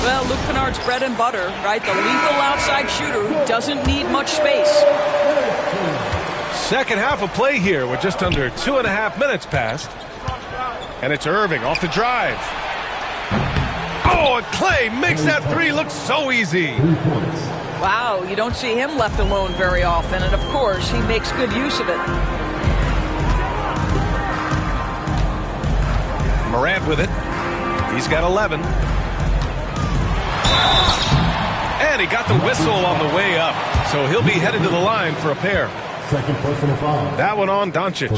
Well, Luke Kennard's bread and butter, right? The lethal outside shooter who doesn't need much space.
Second half of play here with just under 2.5 minutes passed. And it's Irving off the drive. Oh, and Clay makes that three look so easy.
Wow, you don't see him left alone very often, and of course, he makes good use of it.
Morant with it. He's got 11. And he got the whistle on the way up, so he'll be headed to the line for a pair.
Second personal foul.
That one on Doncic.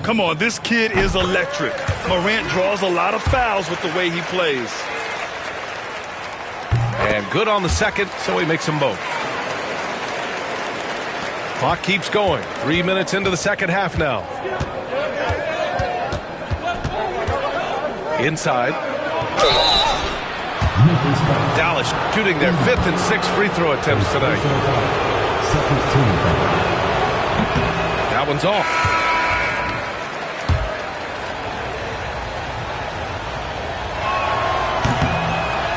Come on, this kid is electric. Morant draws a lot of fouls with the way he plays.
And good on the second, so he makes them both. Clock keeps going. 3 minutes into the second half now. Inside. Dallas shooting their 5th and 6th free throw attempts tonight. That one's off.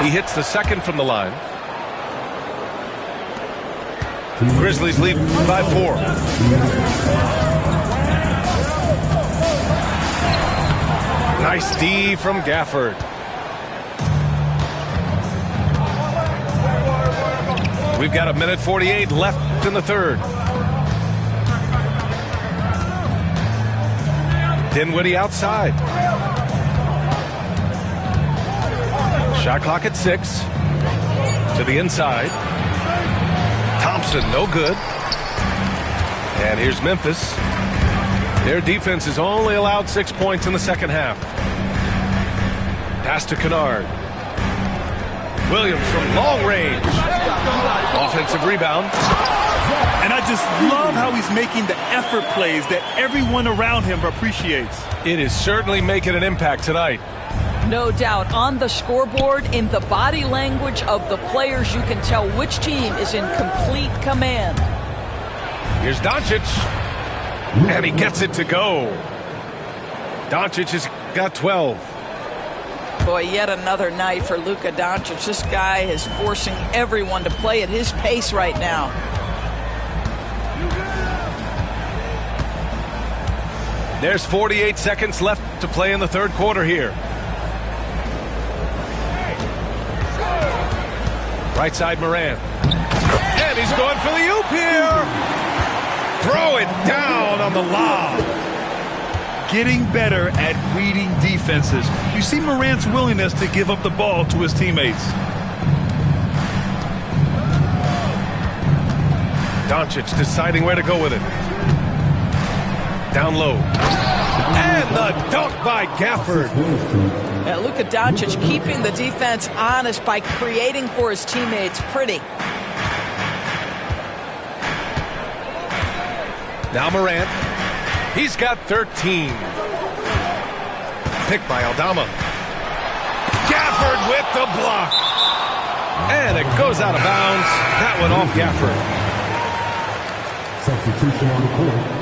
He hits the second from the line. Grizzlies lead by 4. Nice D from Gafford. We've got 1:48 left in the third. Dinwiddie outside. Shot clock at 6. To the inside. Thompson, no good. And here's Memphis. Their defense has only allowed 6 points in the second half. Pass to Kennard. Williams from long range. Offensive rebound.
And I just love how he's making the effort plays that everyone around him appreciates.
It is certainly making an impact tonight.
No doubt. On the scoreboard, in the body language of the players, you can tell which team is in complete command.
Here's Doncic. And he gets it to go. Doncic has got 12.
Boy, yet another night for Luka Doncic. This guy is forcing everyone to play at his pace right now.
There's 48 seconds left to play in the third quarter here. Right side Morant. And he's going for the oop here. Throw it down on the lob.
Getting better at reading defenses. You see Morant's willingness to give up the ball to his teammates.
Doncic deciding where to go with it. Down low. And the dunk by Gafford.
Yeah, Luka Doncic keeping the defense honest by creating for his teammates. Pretty.
Now Morant. He's got 13. Picked by Aldama. Gafford with the block. And it goes out of bounds. That one off Gafford.
Substitution on the court.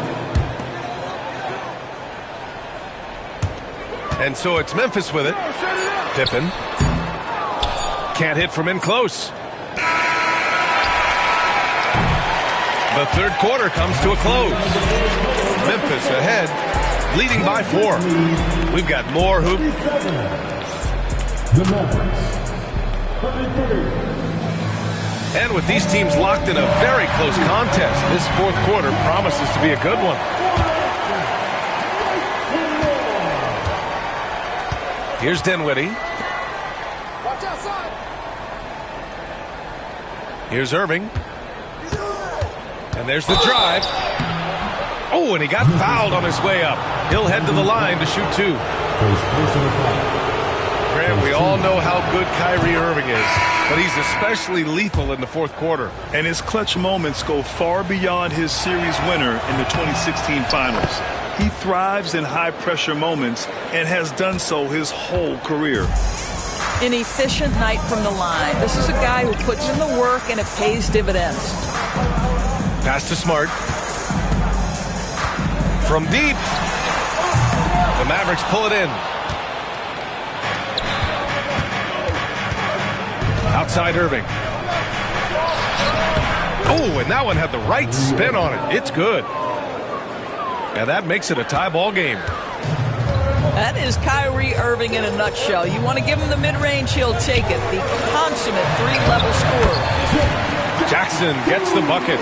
And so it's Memphis with it. Pippen. Can't hit from in close. The third quarter comes to a close. Memphis ahead, leading by 4. We've got more hoop. And with these teams locked in a very close contest, this fourth quarter promises to be a good one. Here's Dinwiddie.
Watch outside.
Here's Irving. And there's the drive. Oh, and he got fouled on his way up. He'll head to the line to shoot 2. Grant, we all know how good Kyrie Irving is, but he's especially lethal in the fourth quarter.
And his clutch moments go far beyond his series winner in the 2016 finals. He thrives in high-pressure moments and has done so his whole career.
An efficient night from the line. This is a guy who puts in the work and it pays dividends.
Pass to Smart. From deep. The Mavericks pull it in. Outside Irving. Oh, and that one had the right spin on it. It's good. And that makes it a tie ball game.
That is Kyrie Irving in a nutshell. You want to give him the mid-range, he'll take it. The consummate three-level scorer.
Jackson gets the bucket.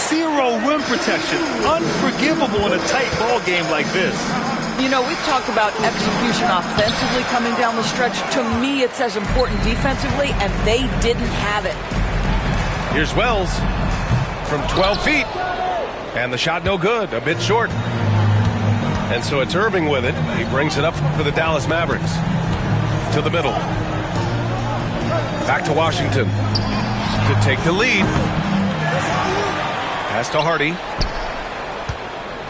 Zero rim protection. Unforgivable in a tight ball game like this.
You know, we've talked about execution offensively coming down the stretch. To me, it's as important defensively, and they didn't have it.
Here's Wells from 12 feet. And the shot no good, a bit short. And so it's Irving with it. He brings it up for the Dallas Mavericks. To the middle. Back to Washington to take the lead. Pass to Hardy.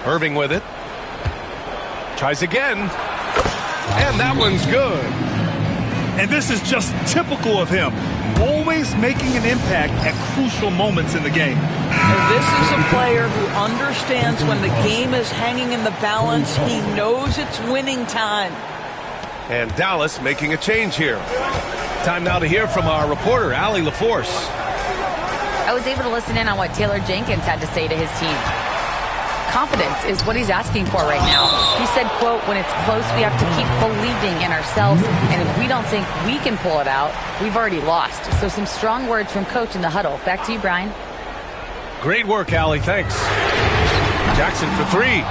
Irving with it. Tries again. And that one's good.
And this is just typical of him. Always making an impact at crucial moments in the game.
And this is a player who understands when the game is hanging in the balance. He knows it's winning time.
And Dallas making a change here. Time now to hear from our reporter, Allie LaForce.
I was able to listen in on what Taylor Jenkins had to say to his team. Confidence is what he's asking for right now. He said, quote, when it's close, we have to keep believing in ourselves. And if we don't think we can pull it out, we've already lost. So some strong words from coach in the huddle. Back to you, Brian.
Great work, Allie. Thanks. Jackson for three.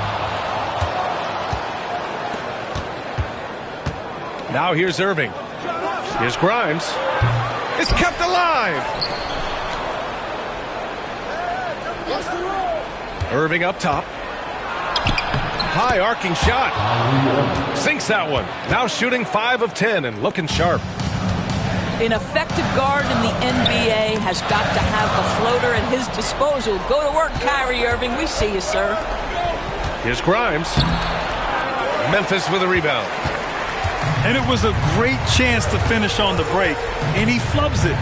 Now here's Irving. Here's Grimes. It's kept alive. Irving up top. High arcing shot. Sinks that one. Now shooting 5 of 10 and looking sharp.
An effective guard in the NBA has got to have the floater at his disposal. Go to work, Kyrie Irving. We see you, sir.
Here's Grimes. Memphis with a rebound.
And it was a great chance to finish on the break, and he flubs it.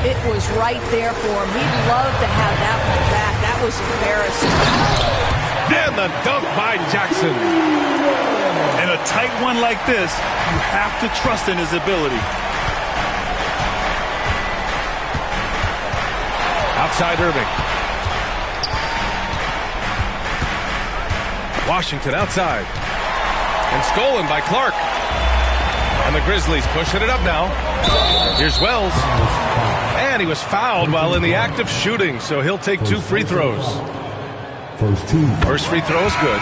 It was right there for him. He'd love to have that one back. That was embarrassing.
And the dunk by Jackson.
In a tight one like this, you have to trust in his ability.
Outside Irving. Washington outside. And stolen by Clark. And the Grizzlies pushing it up now. Here's Wells. And he was fouled while in the act of shooting, so he'll take 2 free throws. First free throw is good.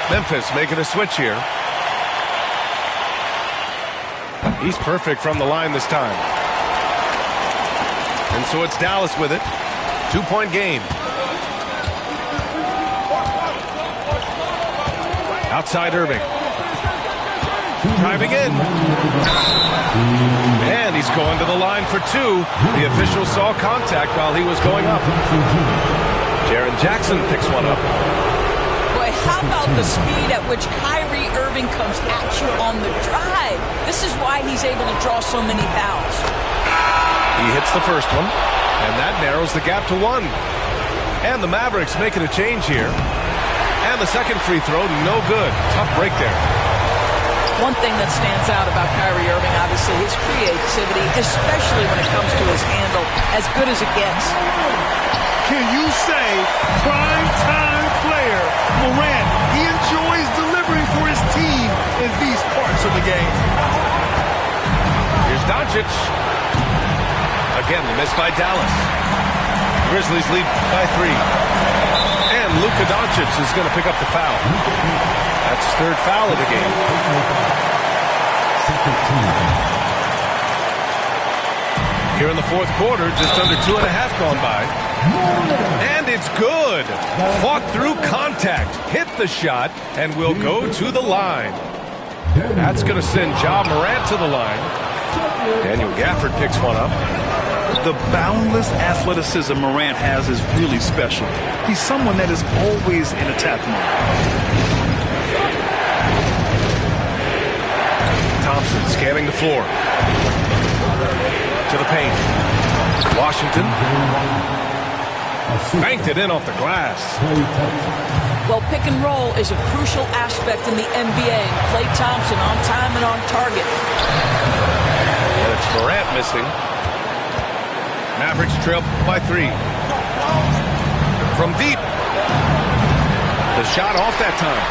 Memphis making a switch here. He's perfect from the line this time. And so it's Dallas with it. 2-point game. Outside Irving. Driving in. And he's going to the line for 2. The official saw contact while he was going up. Jaren Jackson picks one up.
Boy, how about the speed at which Kyrie Irving comes at you on the drive? This is why he's able to draw so many fouls.
He hits the first one, and that narrows the gap to 1. And the Mavericks making a change here. And the second free throw, no good. Tough break there.
One thing that stands out about Kyrie Irving, obviously, his creativity, especially when it comes to his handle, as good as it gets.
Can you say prime-time player Morant? He enjoys delivering for his team in these parts of the game.
Here's Doncic. Again, the miss by Dallas. Grizzlies lead by 3. And Luka Doncic is going to pick up the foul. That's his 3rd foul of the game. Here in the 4th quarter, just under 2.5 gone by. And it's good. Fought through contact, hit the shot, and will go to the line. That's going to send Ja Morant to the line. Daniel Gafford picks one up.
The boundless athleticism Morant has is really special. He's someone that is always in attack mode.
Thompson scanning the floor. To the paint. Washington. Banked it in off the glass.
Well, pick and roll is a crucial aspect in the NBA. Klay Thompson on time and on target.
And it's Morant missing. Mavericks trail by 3. From deep. The shot off that time.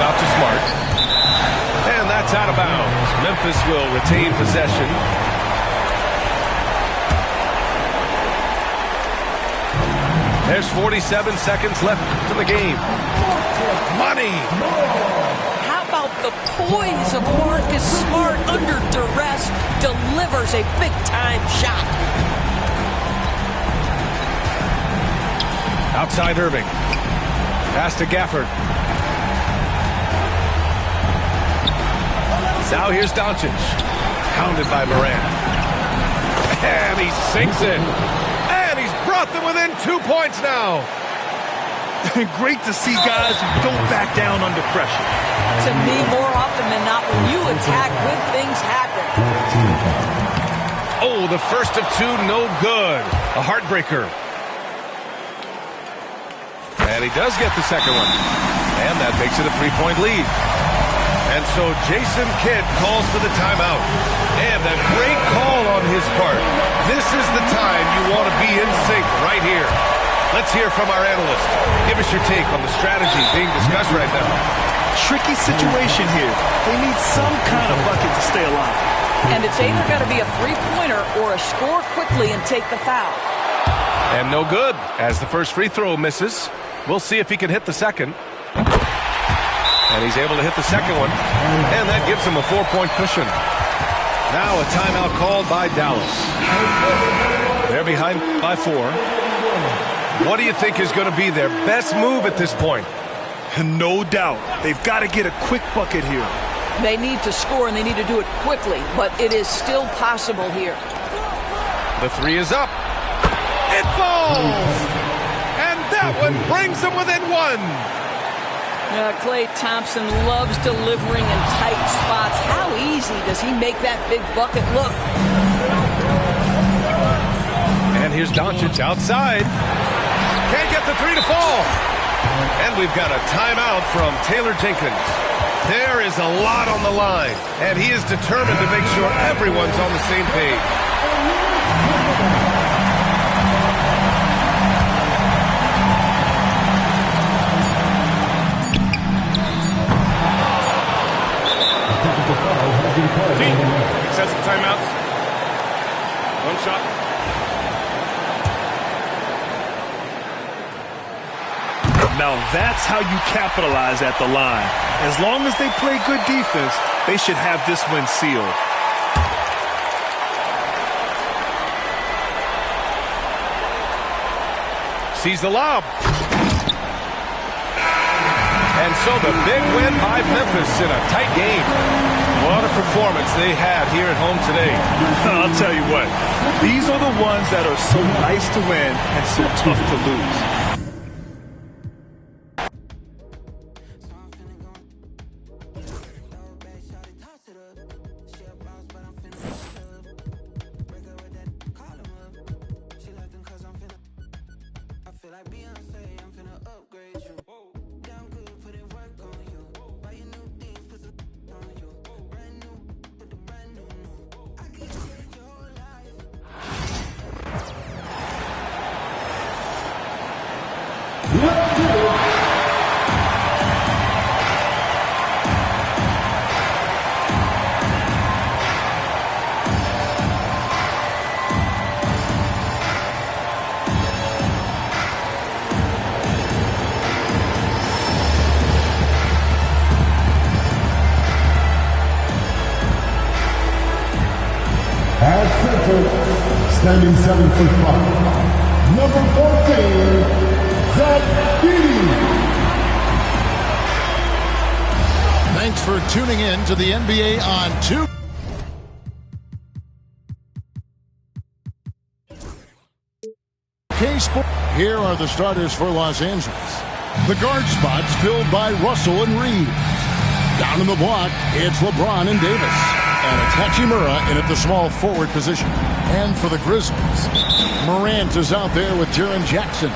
it out to Smart. And that's out of bounds. Memphis will retain possession. There's 47 seconds left in the game. Money.
How about the poise of Marcus Smart under duress? Delivers a big-time shot.
Outside Irving. Pass to Gafford. Now here's Doncic. Pounded by Morant. And he sinks it. And he's brought them within 2 points now.
Great to see guys who don't back down under pressure.
To me, more often than not, when you attack, good things happen.
Oh, the first of two, no good. A heartbreaker. And he does get the second one. And that makes it a 3-point lead. And so Jason Kidd calls for the timeout. And a great call on his part. This is the time you want to be in sync right here. Let's hear from our analyst. Give us your take on the strategy being discussed right now.
Tricky situation here. They need some kind of bucket to stay alive.
And it's either got to be a three-pointer or a score quickly and take the foul.
And no good, as the first free throw misses. We'll see if he can hit the second. And he's able to hit the second one. And that gives him a 4-point cushion. Now a timeout called by Dallas. They're behind by 4. What do you think is going to be their best move at this point?
No doubt. They've got to get a quick bucket here.
They need to score, and they need to do it quickly, but it is still possible here.
The 3 is up. It falls! And that one brings them within 1.
Klay Thompson loves delivering in tight spots. How easy does he make that big bucket look?
And here's Doncic outside. Can't get the 3 to fall. And we've got a timeout from Taylor Jenkins. There is a lot on the line, and he is determined to make sure everyone's on the same page.
Set some timeouts. 1 shot.
Now that's how you capitalize at the line. As long as they play good defense, they should have this win sealed.
Sees the lob. And so the big win by Memphis in a tight game. What a performance they had here at home today.
I'll tell you what, these are the ones that are so nice to win and so tough to lose.
Standing 7'5", number 14, Zach Edey.
Thanks for tuning in to the NBA on 2. K-Sport. Here are the starters for Los Angeles. The guard spots filled by Russell and Reed. Down in the block, it's LeBron and Davis. And it's Hachimura in at the small forward position. And for the Grizzlies, Morant is out there with Jaren Jackson.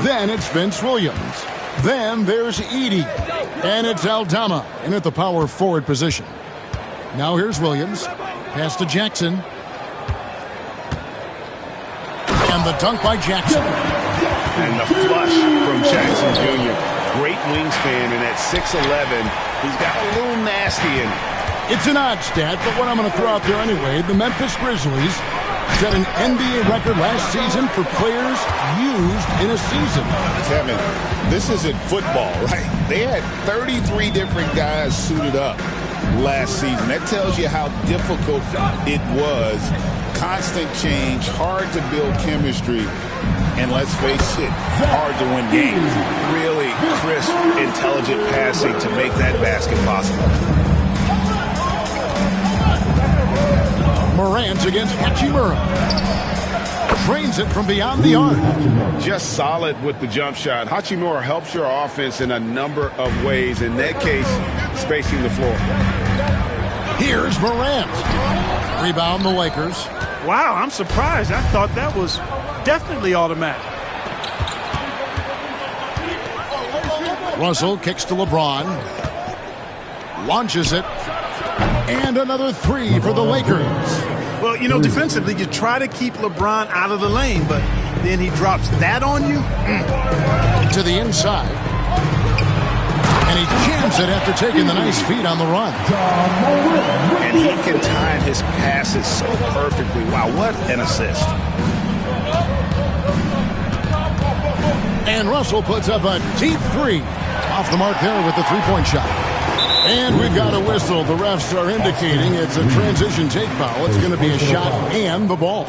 Then it's Vince Williams. Then there's Edey. And it's Aldama in at the power forward position. Now here's Williams. Pass to Jackson. And the dunk by Jackson.
And the flush from Jackson Jr.
great wingspan, and at 6'11", he's got a little nasty in it.
It's an odd stat, but what I'm going to throw out there anyway, the Memphis Grizzlies set an NBA record last season for players used in a season.
Kevin, this isn't football, right? They had 33 different guys suited up last season. That tells you how difficult it was. Constant change, hard to build chemistry, and let's face it, hard to win games. Really crisp, intelligent passing to make that basket possible.
Morant against Hachimura. Trains it from beyond the arc.
Just solid with the jump shot. Hachimura helps your offense in a number of ways. In that case, spacing the floor.
Here's Morant. Rebound the Lakers.
Wow, I'm surprised. I thought that was definitely automatic.
Russell kicks to LeBron. Launches it. And another three for the Lakers.
Well, you know, defensively, you try to keep LeBron out of the lane, but then he drops that on you.
To the inside. And he jams it after taking the nice feed on the run.
And he can time his passes so perfectly. Wow, what an assist.
And Russell puts up a deep three. Off the mark there with the three-point shot. And we've got a whistle. The refs are indicating it's a transition take foul. It's going to be a shot and the ball.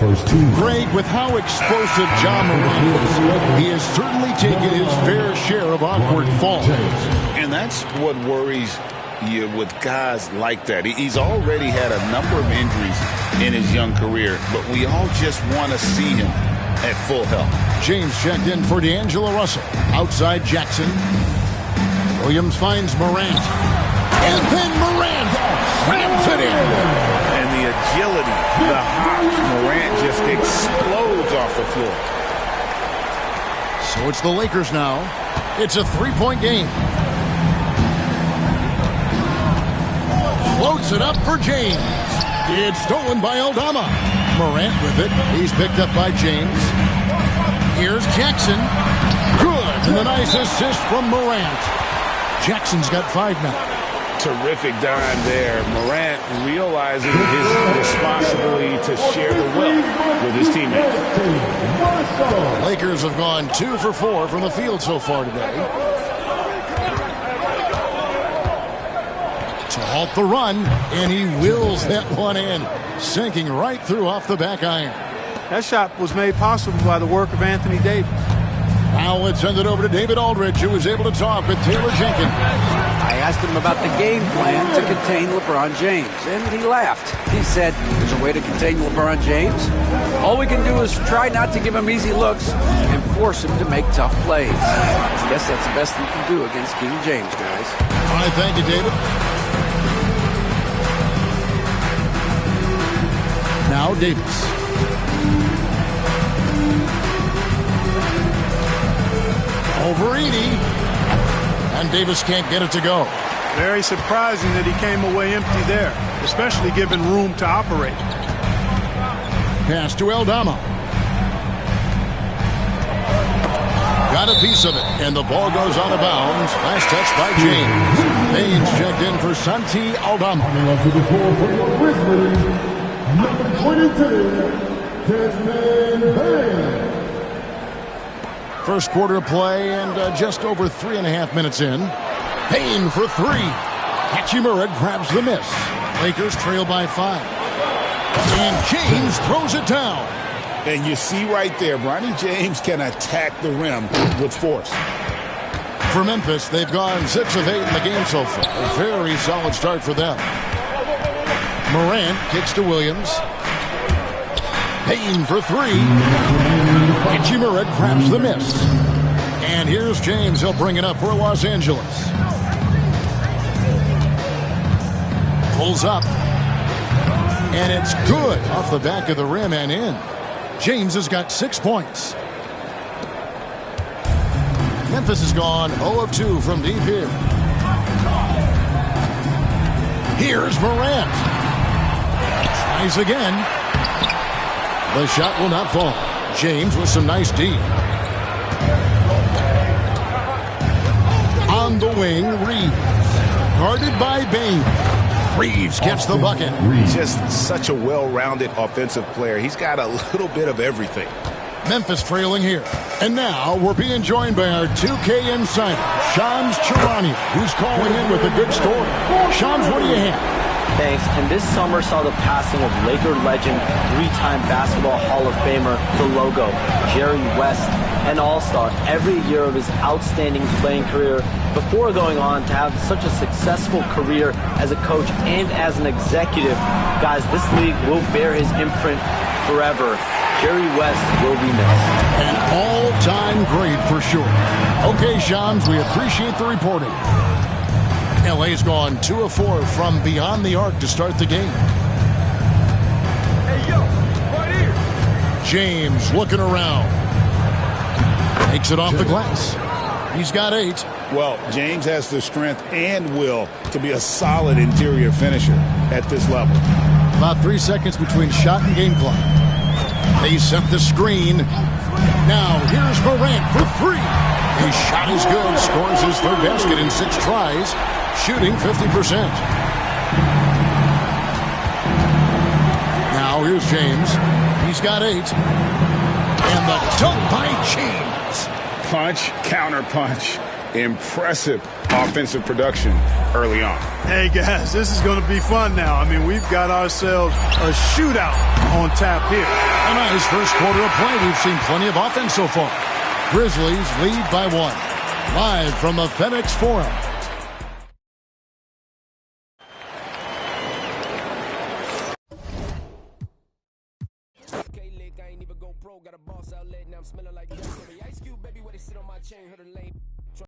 Greg, with how explosive Ja Morant is, he has certainly taken his fair share of awkward falls.
And that's what worries you with guys like that. He's already had a number of injuries in his young career, but we all just want to see him at full health.
James checked in for D'Angelo Russell. Outside Jackson. Williams finds Morant. And then Morant rams it in.
And the agility, the hop, Morant just explodes off the floor.
So it's the Lakers now. It's a three-point game. Floats it up for James. It's stolen by Aldama. Morant with it. He's picked up by James. Here's Jackson. Good. And a nice assist from Morant. Jackson's got 5 now.
Terrific dime there. Morant realizing his responsibility to share the wealth with his teammates.
Lakers have gone 2 for 4 from the field so far today. To halt the run, and he wills that one in, sinking right through off the back iron.
That shot was made possible by the work of Anthony Davis.
Now let's send it over to David Aldridge, who was able to talk with Taylor Jenkins.
I asked him about the game plan to contain LeBron James, and he laughed. He said, there's a way to contain LeBron James. All we can do is try not to give him easy looks and force him to make tough plays. I guess that's the best we can do against King James, guys.
All right, thank you, David. Now Davis. Over Edey. And Davis can't get it to go.
Very surprising that he came away empty there, especially given room to operate.
Pass to Aldama. Got a piece of it, and the ball goes out of bounds. Last touch by James. Baines checked in for Santi Aldama.
To the floor for your Grizzlies, number 22, Desmond Bain.
First quarter of play and just over 3.5 minutes in. Payne for 3. Hachimura grabs the miss. Lakers trail by 5. And James throws it down.
And you see right there, Bronny James can attack the rim with force.
For Memphis, they've gone 6 of 8 in the game so far. A very solid start for them. Morant kicks to Williams. Payne for 3. Hachimura grabs the miss. And here's James. He'll bring it up for Los Angeles. Pulls up. And it's good off the back of the rim and in. James has got 6 points. Memphis has gone 0 of 2 from deep here. Here's Morant. Tries again. The shot will not fall. James with some nice D. On the wing, Reeves. Guarded by Bain. Reeves gets the bucket.
Just such a well-rounded offensive player. He's got a little bit of everything.
Memphis trailing here. And now we're being joined by our 2K insider, Shams Charania, who's calling in with a good story. Shams, what do you have?
Thanks. And this summer saw the passing of Laker legend, three-time Basketball Hall of Famer, the Logo, Jerry West, an all-star every year of his outstanding playing career before going on to have such a successful career as a coach and as an executive. Guys, this league will bear his imprint forever. Jerry West will be missed.
An all-time great for sure. Okay, Shams, we appreciate the reporting. LA's gone 2 of 4 from beyond the arc to start the game.
Hey, yo, right here.
James looking around. Takes it off the glass. He's got 8.
Well, James has the strength and will to be a solid interior finisher at this level.
About 3 seconds between shot and game clock. They set the screen. Now here's Morant for 3. His shot is good. Scores his 3rd basket in 6 tries. Shooting 50%. Now here's James. He's got 8. And the dunk by James.
Punch, counter punch. Impressive offensive production early on.
Hey, guys, this is going to be fun now. I mean, we've got ourselves a shootout on tap here.
A nice first quarter of play. We've seen plenty of offense so far. Grizzlies lead by 1. Live from the FedEx Forum.
Got a boss outlet, now I'm smelling like Ice Cube, baby, where they sit on my chain, heard a lane.